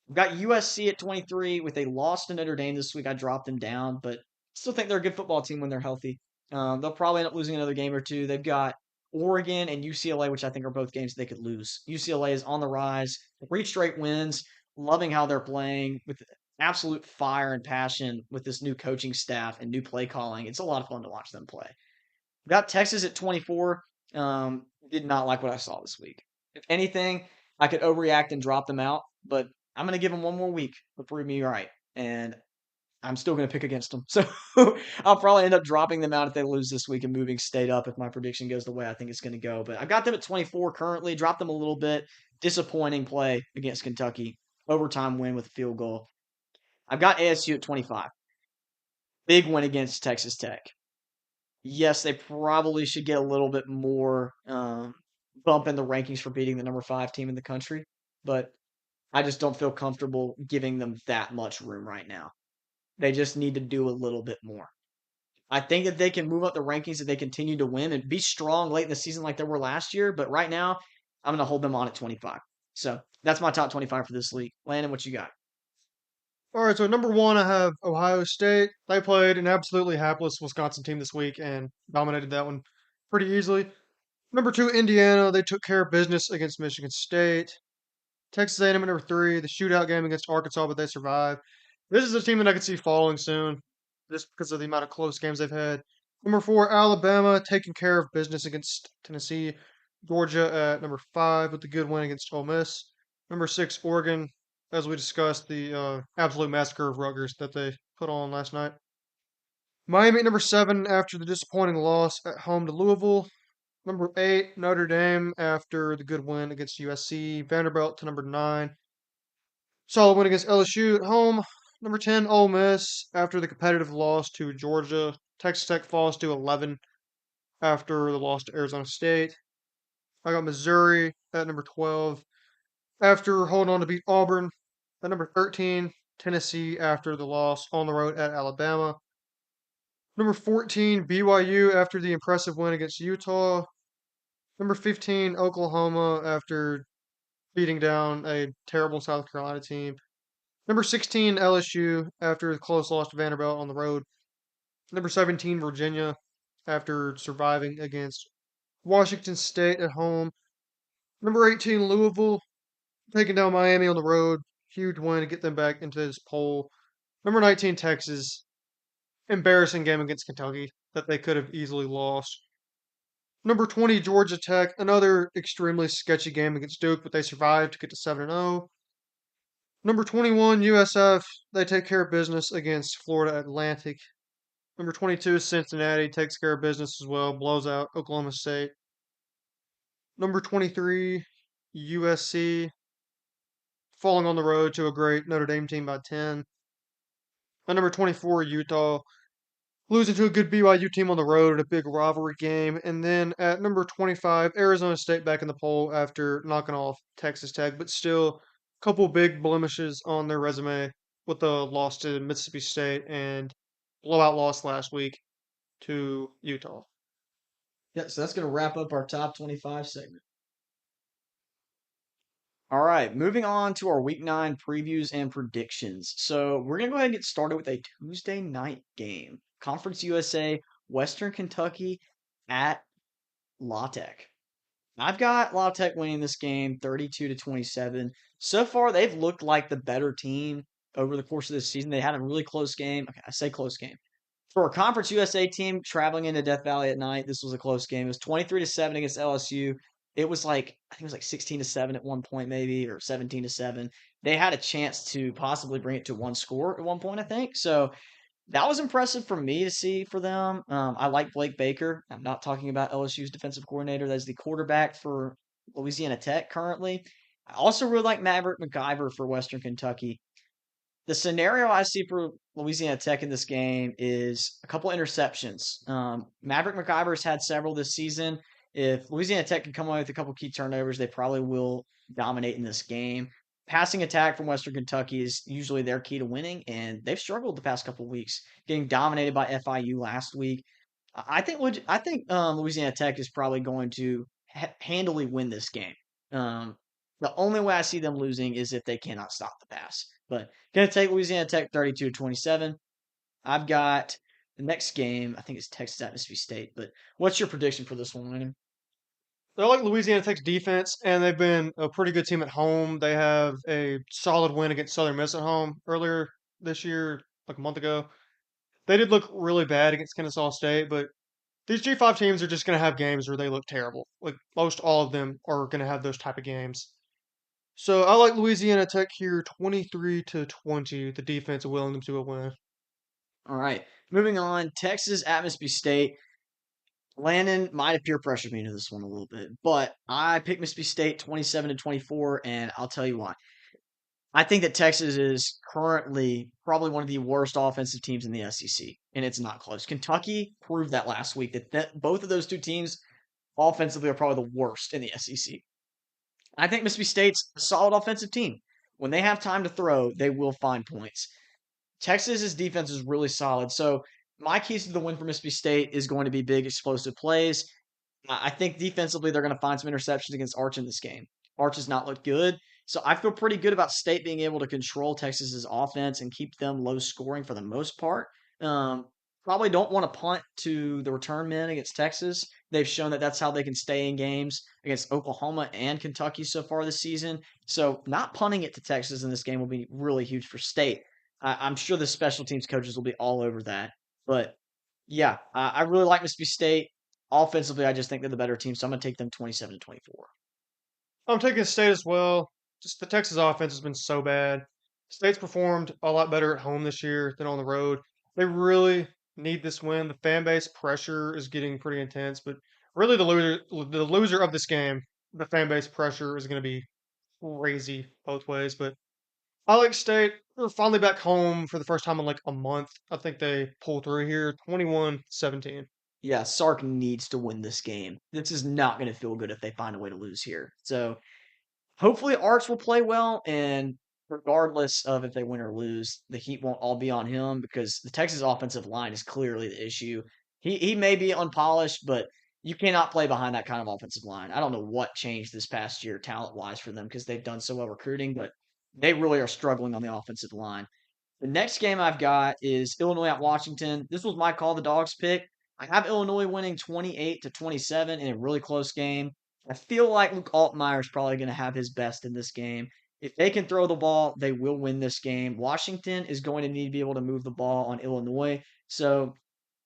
We've got USC at 23 with a loss to Notre Dame this week. I dropped them down, but still think they're a good football team when they're healthy. They'll probably end up losing another game or two. They've got Oregon and UCLA, which I think are both games they could lose. UCLA is on the rise, 3 straight wins, loving how they're playing with absolute fire and passion with this new coaching staff and new play calling. It's a lot of fun to watch them play. We've got Texas at 24. Did not like what I saw this week. If anything, I could overreact and drop them out, but I'm going to give them one more week to prove me right. And I'm still going to pick against them. So I'll probably end up dropping them out if they lose this week and moving State up if my prediction goes the way I think it's going to go. But I've got them at 24 currently, dropped them a little bit. Disappointing play against Kentucky. Overtime win with a field goal. I've got ASU at 25. Big win against Texas Tech. Yes, they probably should get a little bit more bump in the rankings for beating the number 5 team in the country. But I just don't feel comfortable giving them that much room right now. They just need to do a little bit more. I think that they can move up the rankings if they continue to win and be strong late in the season like they were last year. But right now, I'm going to hold them on at 25. So that's my top 25 for this league. Landon, what you got? All right, so number one, I have Ohio State. They played an absolutely hapless Wisconsin team this week and dominated that one pretty easily. Number two, Indiana. They took care of business against Michigan State. Texas A&M at number three, the shootout game against Arkansas, but they survived. This is a team that I could see falling soon, just because of the amount of close games they've had. Number four, Alabama taking care of business against Tennessee. Georgia at number five with the good win against Ole Miss. Number six, Oregon, as we discussed, the absolute massacre of Rutgers that they put on last night. Miami at number seven after the disappointing loss at home to Louisville. Number eight, Notre Dame after the good win against USC. Vanderbilt to number nine. Solid win against LSU at home. Number 10, Ole Miss after the competitive loss to Georgia. Texas Tech falls to 11 after the loss to Arizona State. I got Missouri at number 12 after holding on to beat Auburn. At number 13, Tennessee after the loss on the road at Alabama. Number 14, BYU after the impressive win against Utah. Number 15, Oklahoma after beating down a terrible South Carolina team. Number 16, LSU after the close loss to Vanderbilt on the road. Number 17, Virginia after surviving against Washington State at home. Number 18, Louisville, taking down Miami on the road. Huge win to get them back into this poll. Number 19, Texas. Embarrassing game against Kentucky that they could have easily lost. Number 20, Georgia Tech. Another extremely sketchy game against Duke, but they survived to get to 7-0. Number 21, USF. They take care of business against Florida Atlantic. Number 22, Cincinnati takes care of business as well, blows out Oklahoma State. Number 23, USC, falling on the road to a great Notre Dame team by 10. And number 24, Utah, losing to a good BYU team on the road in a big rivalry game. And then at number 25, Arizona State back in the poll after knocking off Texas Tech, but still a couple big blemishes on their resume with the loss to Mississippi State and blowout loss last week to Utah. Yeah, so that's going to wrap up our top 25 segment. All right, moving on to our week 9 previews and predictions. So we're going to go ahead and get started with a Tuesday night game. Conference USA, Western Kentucky at La Tech. I've got La Tech winning this game 32-27. So far, they've looked like the better team over the course of this season. They had a really close game. Okay, I say close game. For a Conference USA team traveling into Death Valley at night, this was a close game. It was 23-7 against LSU. It was like I think it was like 16-7 at one point, maybe, or 17-7. They had a chance to possibly bring it to one score at one point, I think. So that was impressive for me to see for them. I like Blake Baker. I'm not talking about LSU's defensive coordinator. That's the quarterback for Louisiana Tech currently. I also really like Maverick McIver for Western Kentucky. The scenario I see for Louisiana Tech in this game is a couple interceptions. Maverick McIver's had several this season. If Louisiana Tech can come away with a couple key turnovers, they probably will dominate in this game. Passing attack from Western Kentucky is usually their key to winning, and they've struggled the past couple weeks, getting dominated by FIU last week. I think Louisiana Tech is probably going to handily win this game. Um, the only way I see them losing is if they cannot stop the pass. But going to take Louisiana Tech 32-27. I've got the next game. I think it's Texas at Mississippi State. But what's your prediction for this one, Landon? They're like Louisiana Tech's defense, and they've been a pretty good team at home. They have a solid win against Southern Miss at home earlier this year, like a month ago. They did look really bad against Kennesaw State, but these G5 teams are just going to have games where they look terrible. Like most all of them are going to have those type of games. So I like Louisiana Tech here 23-20. The defense will willing them to a win. All right. Moving on. Texas at Mississippi State. Landon might have peer pressured me into this one a little bit, but I picked Mississippi State 27-24, and I'll tell you why. I think that Texas is currently probably one of the worst offensive teams in the SEC, and it's not close. Kentucky proved that last week that both of those two teams offensively are probably the worst in the SEC. I think Mississippi State's a solid offensive team. When they have time to throw, they will find points. Texas's defense is really solid. So my keys to the win for Mississippi State is going to be big explosive plays. I think defensively they're going to find some interceptions against Arch in this game. Arch has not looked good. So I feel pretty good about State being able to control Texas's offense and keep them low scoring for the most part. Um, Probably don't want to punt to the return men against Texas. They've shown that that's how they can stay in games against Oklahoma and Kentucky so far this season. So not punting it to Texas in this game will be really huge for State. I'm sure the special teams coaches will be all over that. But yeah, I really like Mississippi State. Offensively, I just think they're the better team, so I'm going to take them 27-24. I'm taking State as well. Just the Texas offense has been so bad. State's performed a lot better at home this year than on the road. They really need this win. The fan base pressure is getting pretty intense, but really the loser of this game, the fan base pressure is going to be crazy both ways. But I like State. They're finally back home for the first time in like a month. I think they pull through here 21-17. Yeah, Sark needs to win this game. This is not going to feel good if they find a way to lose here. So hopefully Arch will play well, and regardless of if they win or lose, the heat won't all be on him because the Texas offensive line is clearly the issue. He may be unpolished, but you cannot play behind that kind of offensive line. I don't know what changed this past year talent wise for them because they've done so well recruiting, but they really are struggling on the offensive line. The next game I've got is Illinois at Washington. This was my call the dogs pick. I have Illinois winning 28-27 in a really close game. I feel like Luke Altmaier is probably going to have his best in this game. If they can throw the ball, they will win this game. Washington is going to need to be able to move the ball on Illinois. So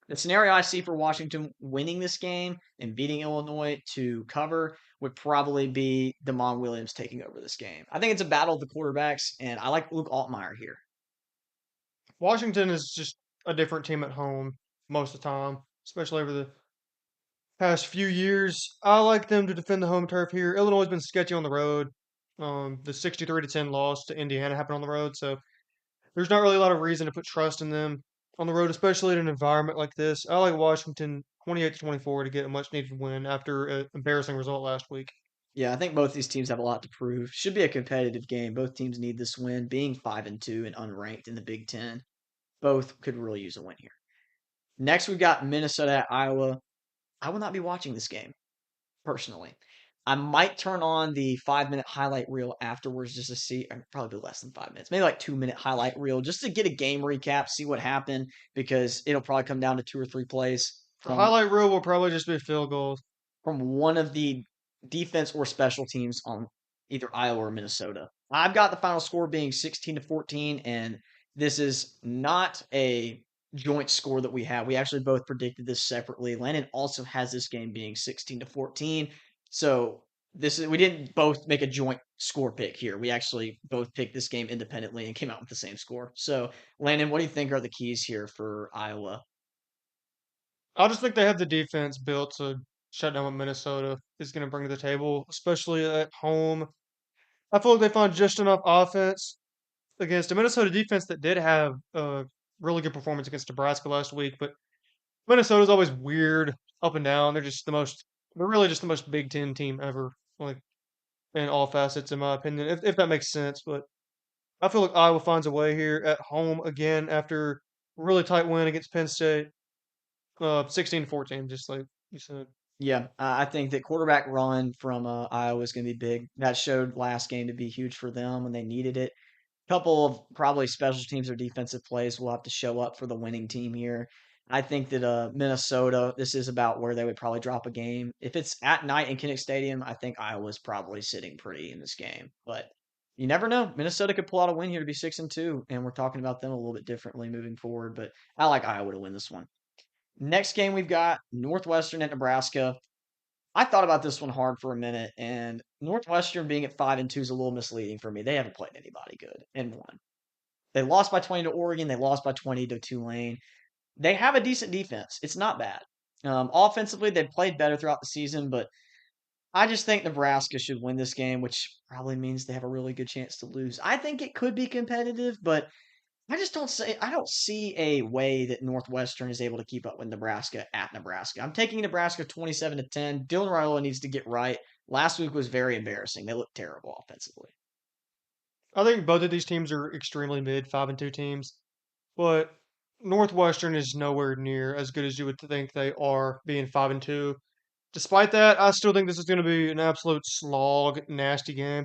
the scenario I see for Washington winning this game and beating Illinois to cover would probably be Damon Williams taking over this game. I think it's a battle of the quarterbacks, and I like Luke Altmaier here. Washington is just a different team at home most of the time, especially over the past few years. I like them to defend the home turf here. Illinois has been sketchy on the road. The 63-10 loss to Indiana happened on the road, so there's not really a lot of reason to put trust in them on the road, especially in an environment like this. I like Washington 28-24 to get a much needed win after an embarrassing result last week. Yeah, I think both these teams have a lot to prove. Should be a competitive game. Both teams need this win. Being 5-2 and unranked in the Big Ten, both could really use a win here. Next, we've got Minnesota at Iowa. I will not be watching this game personally. I might turn on the 5 minute highlight reel afterwards just to see, probably less than 5 minutes, maybe like 2 minute highlight reel just to get a game recap, see what happened, because it'll probably come down to two or three plays The from highlight reel will probably just be field goals. one of the defense or special teams on either Iowa or Minnesota. I've got the final score being 16-14, and this is not a joint score that we have. We actually both predicted this separately. Landon also has this game being 16-14. So this is we didn't both make a joint score pick here. We actually both picked this game independently and came out with the same score. So Landon, what do you think are the keys here for Iowa? I just think they have the defense built to shut down what Minnesota is going to bring to the table, especially at home. I feel like they find just enough offense against a Minnesota defense that did have a really good performance against Nebraska last week, but Minnesota's always weird up and down. They're really just the most Big Ten team ever, like in all facets, in my opinion, if that makes sense. But I feel like Iowa finds a way here at home again after a really tight win against Penn State, 16-14, just like you said. Yeah, I think that quarterback run from Iowa is going to be big. That showed last game to be huge for them when they needed it. Couple of probably special teams or defensive plays will have to show up for the winning team here. I think that Minnesota, this is about where they would probably drop a game. If it's at night in Kinnick Stadium, I think Iowa's probably sitting pretty in this game. But you never know. Minnesota could pull out a win here to be 6-2, and we're talking about them a little bit differently moving forward. But I like Iowa to win this one. Next game we've got Northwestern at Nebraska. I thought about this one hard for a minute, and Northwestern being at 5-2 is a little misleading for me. They haven't played anybody good and won. They lost by 20 to Oregon. They lost by 20 to Tulane. They have a decent defense. It's not bad. Offensively, they've played better throughout the season, but I just think Nebraska should win this game, which probably means they have a really good chance to lose. I think it could be competitive, but I don't see a way that Northwestern is able to keep up with Nebraska at Nebraska. I'm taking Nebraska 27-10. Dylan Raiola needs to get right. Last week was very embarrassing. They looked terrible offensively. I think both of these teams are extremely mid, 5-2 teams, but Northwestern is nowhere near as good as you would think they are, being 5-2. Despite that, I still think this is going to be an absolute slog, nasty game.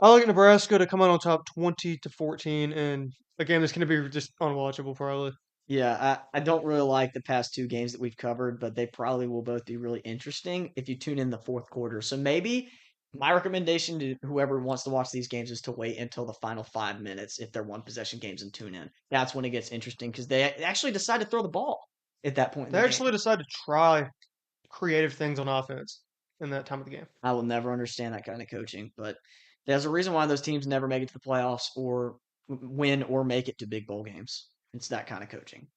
I like Nebraska to come out on top 20-14, and a game that's going to be just unwatchable, probably. Yeah, I don't really like the past two games that we've covered, but they probably will both be really interesting if you tune in the fourth quarter. So maybe my recommendation to whoever wants to watch these games is to wait until the final 5 minutes if they're one possession games and tune in. That's when it gets interesting because they actually decide to throw the ball at that point in They the actually game. decide to try creative things on offense in that time of the game. I will never understand that kind of coaching, but there's a reason why those teams never make it to the playoffs or win or make it to big bowl games. It's that kind of coaching.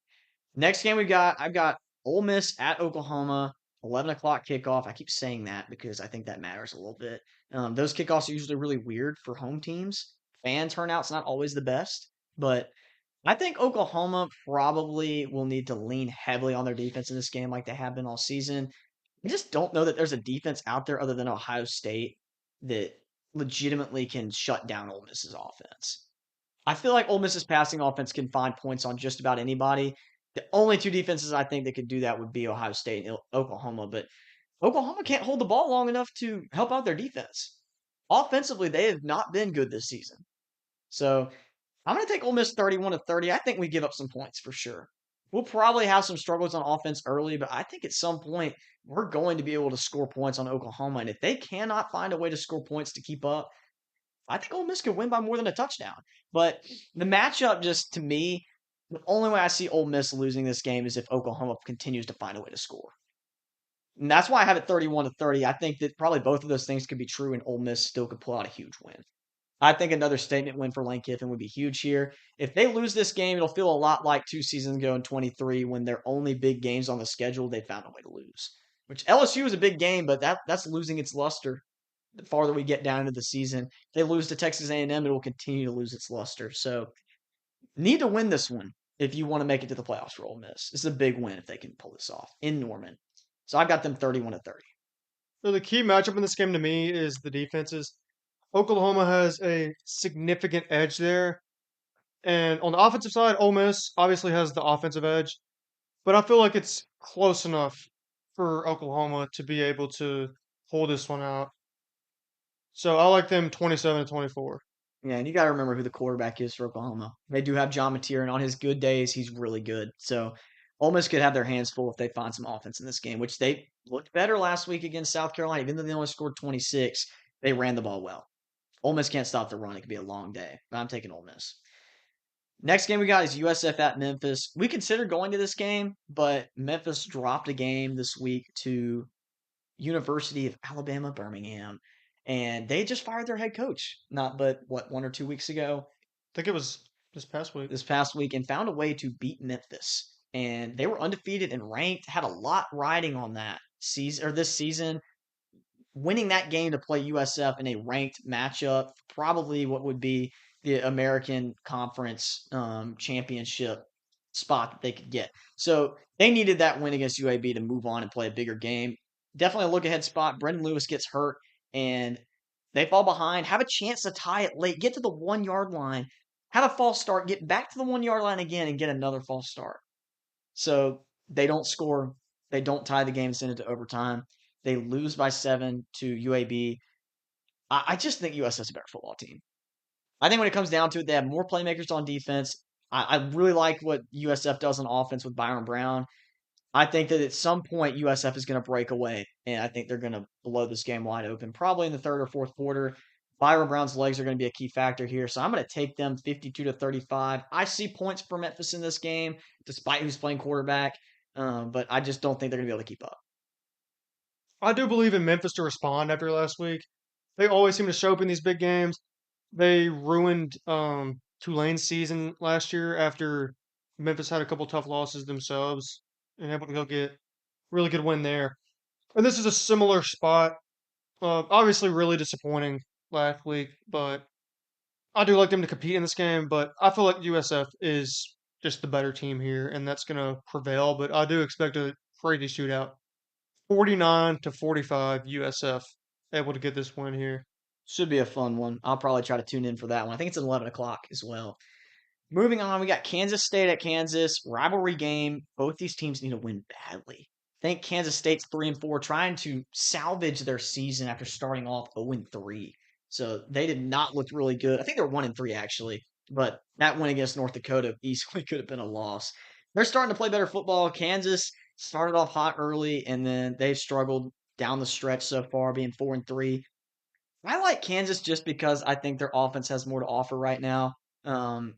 Next game I've got Ole Miss at Oklahoma, 11 o'clock kickoff. I keep saying that because I think that matters a little bit. Those kickoffs are usually really weird for home teams. Fan turnout's not always the best, but I think Oklahoma probably will need to lean heavily on their defense in this game like they have been all season. I just don't know that there's a defense out there other than Ohio State that legitimately can shut down Ole Miss's offense. I feel like Ole Miss's passing offense can find points on just about anybody. The only two defenses I think that could do that would be Ohio State and Oklahoma, but Oklahoma can't hold the ball long enough to help out their defense. Offensively, they have not been good this season. So I'm going to take Ole Miss 31-30. I think we give up some points for sure. we'll probably have some struggles on offense early, but I think at some point we're going to be able to score points on Oklahoma. And if they cannot find a way to score points to keep up, I think Ole Miss could win by more than a touchdown. But the matchup, just to me, the only way I see Ole Miss losing this game is if Oklahoma continues to find a way to score. And that's why I have it 31-30. I think that probably both of those things could be true, and Ole Miss still could pull out a huge win. I think another statement win for Lane Kiffin would be huge here. If they lose this game, it'll feel a lot like 2 seasons ago in 23 when their only big games on the schedule, they found a way to lose. Which LSU is a big game, but that's losing its luster the farther we get down into the season. If they lose to Texas A&M, it will continue to lose its luster. So need to win this one if you want to make it to the playoffs for Ole Miss. This is a big win if they can pull this off in Norman. So I've got them 31-30. So the key matchup in this game to me is the defenses. Oklahoma has a significant edge there. And on the offensive side, Ole Miss obviously has the offensive edge. But I feel like it's close enough for Oklahoma to be able to hold this one out. So I like them 27-24. Yeah, and you got to remember who the quarterback is for Oklahoma. They do have John Mateer, and on his good days, he's really good. So Ole Miss could have their hands full if they find some offense in this game, which they looked better last week against South Carolina. Even though they only scored 26, they ran the ball well. Ole Miss can't stop the run. It could be a long day, but I'm taking Ole Miss. Next game we got is USF at Memphis. We considered going to this game, but Memphis dropped a game this week to University of Alabama, Birmingham, and they just fired their head coach. Not but what 1 or 2 weeks ago, I think it was this past week. this past week, and found a way to beat Memphis. And they were undefeated and ranked, had a lot riding on that season or this season. Winning that game to play USF in a ranked matchup, probably what would be the American Conference championship spot that they could get. So they needed that win against UAB to move on and play a bigger game. Definitely a look ahead spot. Brendan Lewis gets hurt and they fall behind, have a chance to tie it late, get to the 1 yard line, have a false start, get back to the 1 yard line again, and get another false start. So they don't score. They don't tie the game, send it to overtime. They lose by 7 to UAB. I just think USF's a better football team. I think when it comes down to it, they have more playmakers on defense. I really like what USF does on offense with Byron Brown. I think that at some point USF is going to break away, and I think they're going to blow this game wide open, probably in the third or fourth quarter. Byron Brown's legs are going to be a key factor here, so I'm going to take them 52-35. I see points for Memphis in this game, despite who's playing quarterback, but I just don't think they're going to be able to keep up. I do believe in Memphis to respond after last week. They always seem to show up in these big games. They ruined Tulane's season last year after Memphis had a couple tough losses themselves and able to go get really good win there. And this is a similar spot. Obviously, really disappointing last week, but I do like them to compete in this game. But I feel like USF is just the better team here, and that's going to prevail. But I do expect a crazy shootout. 49-45 USF able to get this win here. Should be a fun one. I'll probably try to tune in for that one. I think it's at 11 o'clock as well. Moving on, we got Kansas State at Kansas. Rivalry game. Both these teams need to win badly. I think Kansas State's 3-4, trying to salvage their season after starting off 0-3. So they did not look really good. I think they're 1-3 actually, but that win against North Dakota easily could have been a loss. They're starting to play better football. Kansas started off hot early, and then they've struggled down the stretch so far, being 4-3. I like Kansas just because I think their offense has more to offer right now. Um,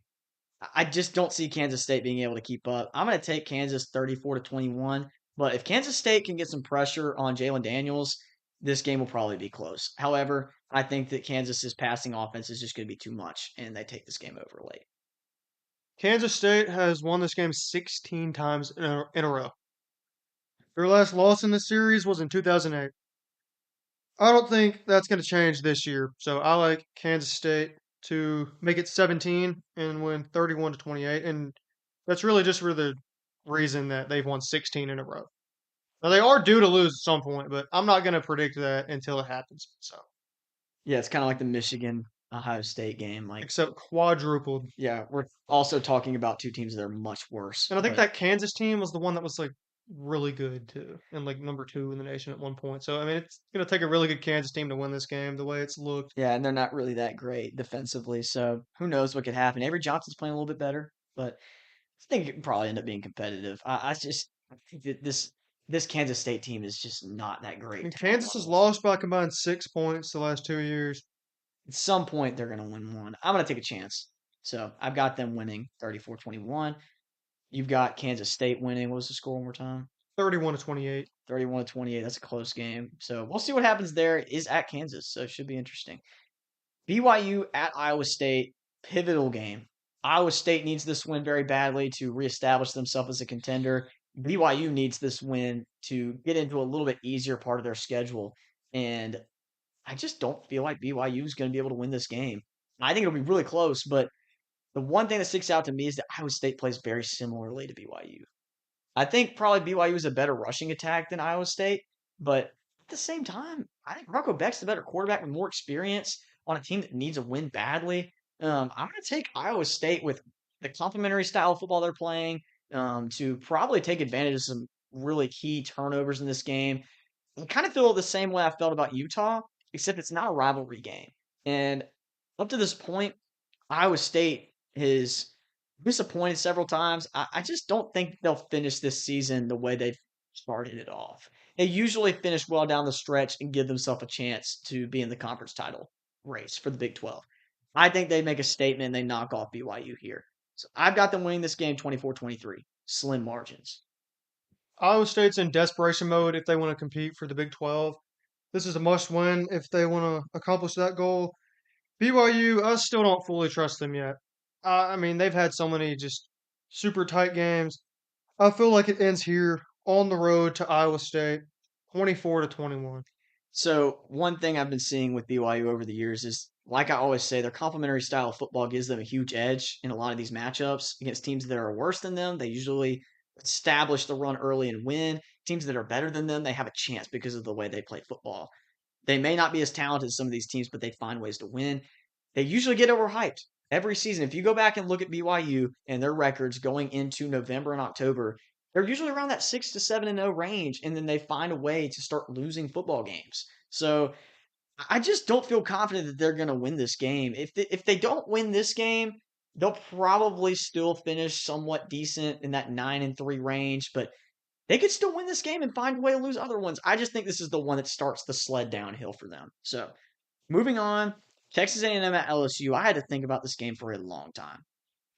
I just don't see Kansas State being able to keep up. I'm going to take Kansas 34-21, but if Kansas State can get some pressure on Jalen Daniels, this game will probably be close. However, I think that Kansas's passing offense is just going to be too much, and they take this game over late. Kansas State has won this game 16 times in a row. Their last loss in this series was in 2008. I don't think that's going to change this year. So I like Kansas State to make it 17 and win 31-28. And that's really just for the reason that they've won 16 in a row. Now they are due to lose at some point, but I'm not going to predict that until it happens. So Yeah, it's kind of like the Michigan Ohio State game. Like, except quadrupled. yeah, we're also talking about two teams that are much worse. And I think But that Kansas team was the one that was like really good too, and like number 2 in the nation at one point. So I mean, it's going to take a really good Kansas team to win this game the way it's looked. yeah, and they're not really that great defensively. So who knows what could happen? Avery Johnson's playing a little bit better, but think it could probably end up being competitive. I just I think that this Kansas State team is just not that great And talent Kansas has levels. lost by a combined 6 points the last 2 years. At some point, they're going to win one. I'm going to take a chance. So I've got them winning 34-21. You've got Kansas State winning. What was the score one more time? 31-28. 31-28. That's a close game. So we'll see what happens there. It is at Kansas, so it should be interesting. BYU at Iowa State, pivotal game. Iowa State needs this win very badly to reestablish themselves as a contender. BYU needs this win to get into a little bit easier part of their schedule. And I just don't feel like BYU is going to be able to win this game. I think it'll be really close, but the one thing that sticks out to me is that Iowa State plays very similarly to BYU. I think probably BYU is a better rushing attack than Iowa State, but at the same time, I think Rocco Beck's the better quarterback with more experience on a team that needs a win badly. I'm going to take Iowa State with the complementary style of football they're playing to probably take advantage of some really key turnovers in this game. I kind of feel the same way I felt about Utah, except it's not a rivalry game. And up to this point, Iowa State has disappointed several times. I just don't think they'll finish this season the way they've started it off. They usually finish well down the stretch and give themselves a chance to be in the conference title race for the Big 12. I think they make a statement and they knock off BYU here. So I've got them winning this game 24-23. Slim margins. Iowa State's in desperation mode if they want to compete for the Big 12. This is a must win if they want to accomplish that goal. BYU, I still don't fully trust them yet. I mean, they've had so many just super tight games. I feel like it ends here on the road to Iowa State, 24-21. So one thing I've been seeing with BYU over the years is, like I always say, their complementary style of football gives them a huge edge in a lot of these matchups against teams that are worse than them. They usually establish the run early and win. Teams that are better than them, they have a chance because of the way they play football. They may not be as talented as some of these teams, but they find ways to win. They usually get overhyped every season. If you go back and look at BYU and their records going into November and October, they're usually around that 6-7-0 range, and then they find a way to start losing football games. So I just don't feel confident that they're going to win this game. If they don't win this game, they'll probably still finish somewhat decent in that 9-3 range, but they could still win this game and find a way to lose other ones. I just think this is the one that starts the sled downhill for them. So moving on, Texas A&M at LSU. I had to think about this game for a long time.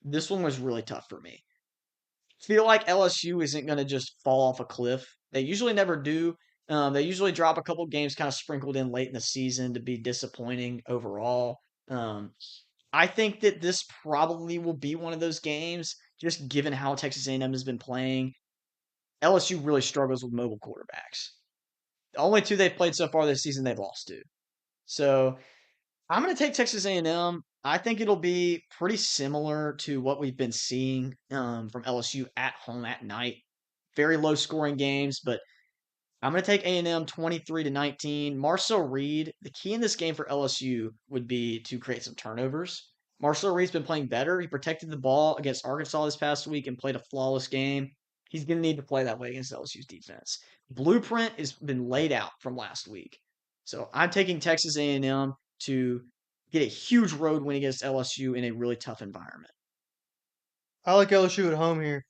This one was really tough for me. Feel like LSU isn't going to just fall off a cliff. They usually never do. They usually drop a couple games kind of sprinkled in late in the season to be disappointing overall. Um, I think that this probably will be one of those games, just given how Texas A&M has been playing. LSU really struggles with mobile quarterbacks. The only two they've played so far this season they've lost to. So I'm going to take Texas A&M. I think it'll be pretty similar to what we've been seeing from LSU at home at night. Very low scoring games, but I'm going to take A&M 23-19. Marcel Reed, the key in this game for LSU would be to create some turnovers. Marcel Reed's been playing better. He protected the ball against Arkansas this past week and played a flawless game. He's going to need to play that way against LSU's defense. Blueprint has been laid out from last week. So I'm taking Texas A&M to get a huge road win against LSU in a really tough environment. I like LSU at home here.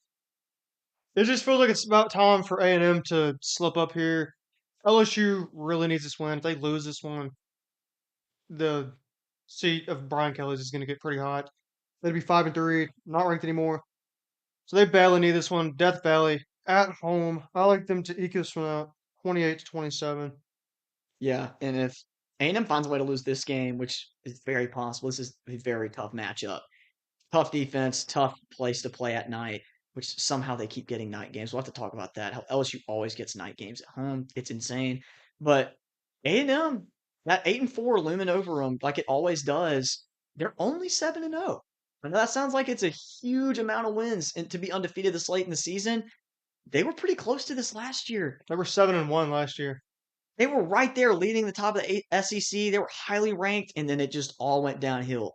It just feels like it's about time for A&M to slip up here. LSU really needs this win. If they lose this one, the seat of Brian Kelly's is going to get pretty hot. They'd be 5-3, not ranked anymore. So they badly need this one. Death Valley at home. I like them to eke this one out, 28-27. Yeah, and if A&M finds a way to lose this game, which is very possible, this is a very tough matchup. Tough defense, tough place to play at night, which somehow they keep getting night games. We'll have to talk about that. How LSU always gets night games at home. It's insane. But A&M, that 8-4 looming over them like it always does, they're only 7-0. I know that sounds like it's a huge amount of wins and to be undefeated this late in the season. They were pretty close to this last year. They were 7-1 last year. They were right there leading the top of the SEC. They were highly ranked, and then it just all went downhill.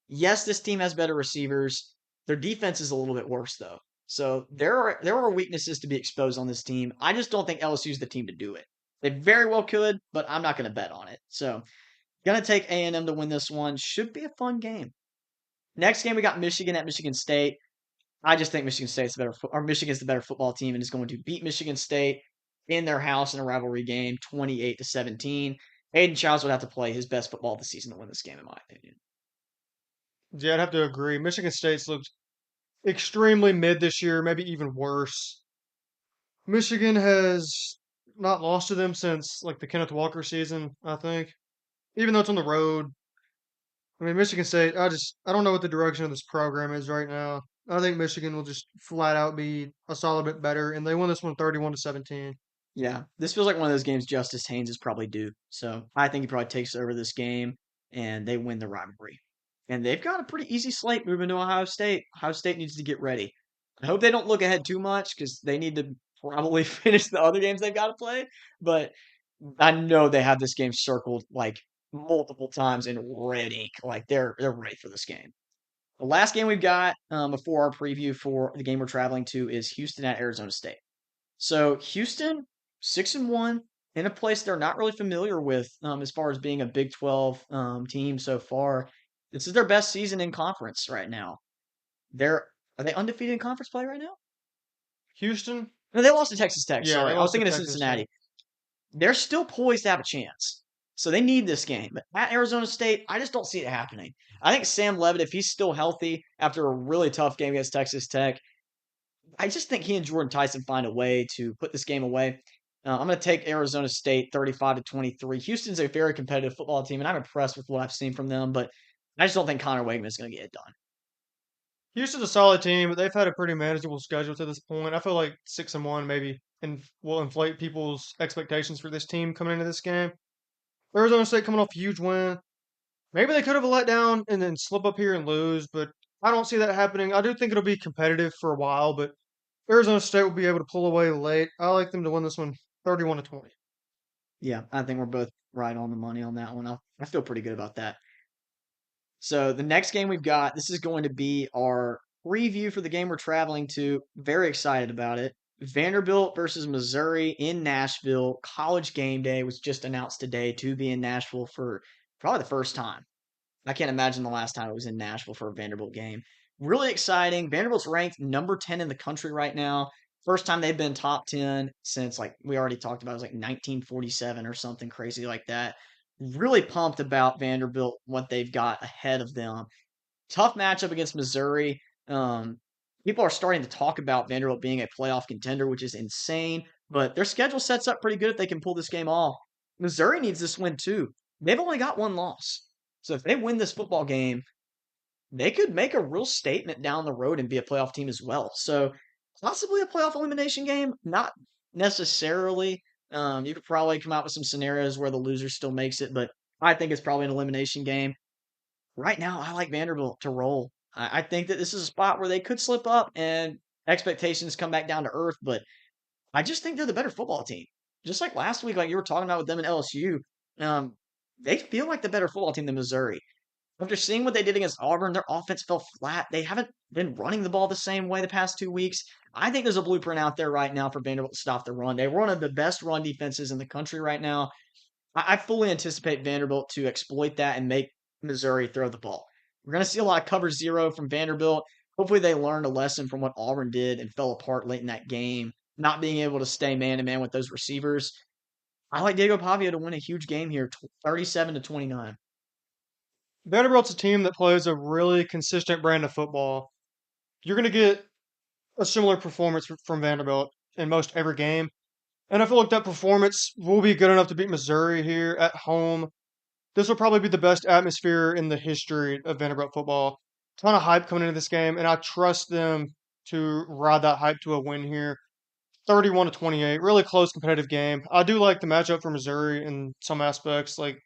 Yes, this team has better receivers. Their defense is a little bit worse though. So there are weaknesses to be exposed on this team. I just don't think LSU is the team to do it. They very well could, but I'm not going to bet on it. So gonna take A&M to win this one. Should be a fun game. Next game we got Michigan at Michigan State. I just think Michigan State's the better, or Michigan's the better football team and is going to beat Michigan State in their house in a rivalry game, 28-17. Aiden Childs would have to play his best football of the season to win this game, in my opinion. Yeah, I'd have to agree. Michigan State's looked extremely mid this year, maybe even worse. Michigan has not lost to them since like the Kenneth Walker season, I think. Even though it's on the road, I mean Michigan State. I don't know what the direction of this program is right now. I think Michigan will just flat out be a solid bit better, and they won this one 31-17. Yeah, this feels like one of those games Justice Haynes is probably due. So I think he probably takes over this game and they win the rivalry. And they've got a pretty easy slate moving to Ohio State. Ohio State needs to get ready. I hope they don't look ahead too much because they need to probably finish the other games they've got to play. But I know they have this game circled like multiple times and ready. Like they're ready for this game. The last game we've got before our preview for the game we're traveling to is Houston at Arizona State. So Houston, 6-1 in a place they're not really familiar with as far as being a Big 12 team so far. This is their best season in conference right now. They're Are they undefeated in conference play right now? Houston, No, they lost to Texas Tech. yeah, they Sorry, I was lost to thinking of Texas Tech. Cincinnati. They're still poised to have a chance. So they need this game. But at Arizona State, I just don't see it happening. I think Sam Levitt, if he's still healthy after a really tough game against Texas Tech, I just think he and Jordan Tyson find a way to put this game away. I'm going to take Arizona State 35-23. Houston's a very competitive football team, and I'm impressed with what I've seen from them, but I just don't think Connor Wakeman is going to get it done. Houston's a solid team, but they've had a pretty manageable schedule to this point. I feel like 6-1 maybe will inflate people's expectations for this team coming into this game. Arizona State coming off a huge win. Maybe they could have a letdown and then slip up here and lose, but I don't see that happening. I do think it'll be competitive for a while, but Arizona State will be able to pull away late. I like them to win this one 31-20. Yeah, I think we're both right on the money on that one. I feel pretty good about that. So the next game we've got, this is going to be our preview for the game we're traveling to. Very excited about it. Vanderbilt versus Missouri in Nashville. College game day was just announced today to be in Nashville for probably the first time. I can't imagine the last time it was in Nashville for a Vanderbilt game. Really exciting. Vanderbilt's ranked number 10 in the country right now. First time they've been top 10 since, like we already talked about, it was like 1947 or something crazy like that. Really pumped about Vanderbilt, what they've got ahead of them. Tough matchup against Missouri. Um, People are starting to talk about Vanderbilt being a playoff contender, which is insane, but their schedule sets up pretty good if they can pull this game off. Missouri needs this win too. They've only got one loss. So if they win this football game, they could make a real statement down the road and be a playoff team as well. So possibly a playoff elimination game, not necessarily. You could probably come out with some scenarios where the loser still makes it, but I think it's probably an elimination game. Right now, I like Vanderbilt to roll. I think that this is a spot where they could slip up and expectations come back down to earth, but I just think they're the better football team. Just like last week, like you were talking about with them and LSU, um, they feel like the better football team than Missouri. After seeing what they did against Auburn, their offense fell flat. They haven't been running the ball the same way the past 2 weeks. I think there's a blueprint out there right now for Vanderbilt to stop the run. They're one of the best run defenses in the country right now. I fully anticipate Vanderbilt to exploit that and make Missouri throw the ball. We're going to see a lot of cover zero from Vanderbilt. Hopefully, they learned a lesson from what Auburn did and fell apart late in that game, not being able to stay man to man with those receivers. I like Diego Pavia to win a huge game here, 37-29. Vanderbilt's a team that plays a really consistent brand of football. You're going to get a similar performance from Vanderbilt in most every game. And I feel like that performance will be good enough to beat Missouri here at home. This will probably be the best atmosphere in the history of Vanderbilt football. Ton of hype coming into this game, and I trust them to ride that hype to a win here. 31-28, really close competitive game. I do like the matchup for Missouri in some aspects. Like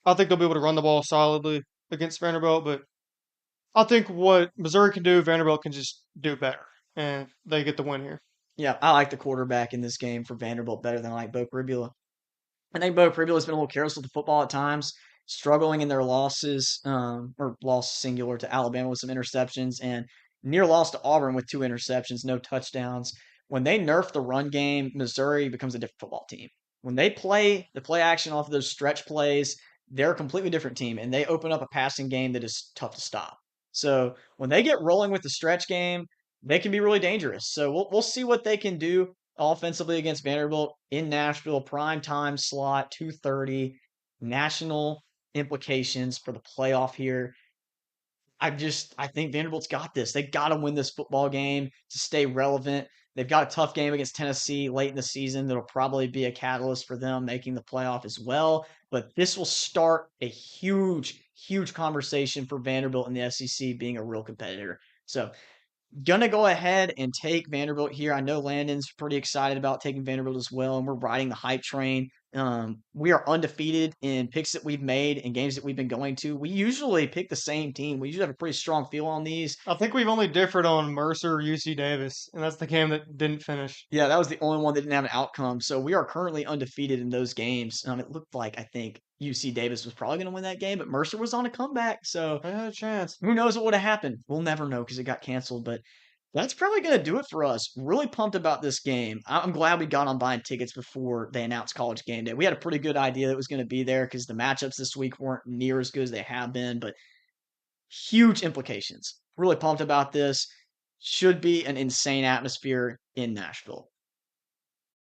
I think they'll be able to run the ball solidly against Vanderbilt, but I think what Missouri can do, Vanderbilt can just do better, and they get the win here. Yeah, I like the quarterback in this game for Vanderbilt better than I like Bo Pribula. I think Bo Pribula has been a little careless with the football at times, struggling in their losses, or loss singular to Alabama with some interceptions, and near loss to Auburn with 2 interceptions, no touchdowns. When they nerf the run game, Missouri becomes a different football team. When they play the play action off of those stretch plays, they're a completely different team, and they open up a passing game that is tough to stop. So when they get rolling with the stretch game, they can be really dangerous. So we'll see what they can do offensively against Vanderbilt in Nashville, prime time slot, 2:30, national implications for the playoff here. I think Vanderbilt's got this. They got to win this football game to stay relevant. They've got a tough game against Tennessee late in the season that'll probably be a catalyst for them making the playoff as well. But this will start a huge, huge conversation for Vanderbilt in the SEC being a real competitor. So gonna go ahead and take Vanderbilt here. I know Landon's pretty excited about taking Vanderbilt as well, and we're riding the hype train. We are undefeated in picks that we've made and games that we've been going to. We usually pick the same team. We usually have a pretty strong feel on these. I think we've only differed on Mercer UC Davis, and that's the game that didn't finish. Yeah, that was the only one that didn't have an outcome. So we are currently undefeated in those games. It looked like I think UC Davis was probably going to win that game, but Mercer was on a comeback. So I had a chance. who knows what would have happened? We'll never know because it got canceled. But that's probably going to do it for us. Really pumped about this game. I'm glad we got on buying tickets before they announced college game day. We had a pretty good idea that it was going to be there because the matchups this week weren't near as good as they have been, but huge implications. Really pumped about this. Should be an insane atmosphere in Nashville.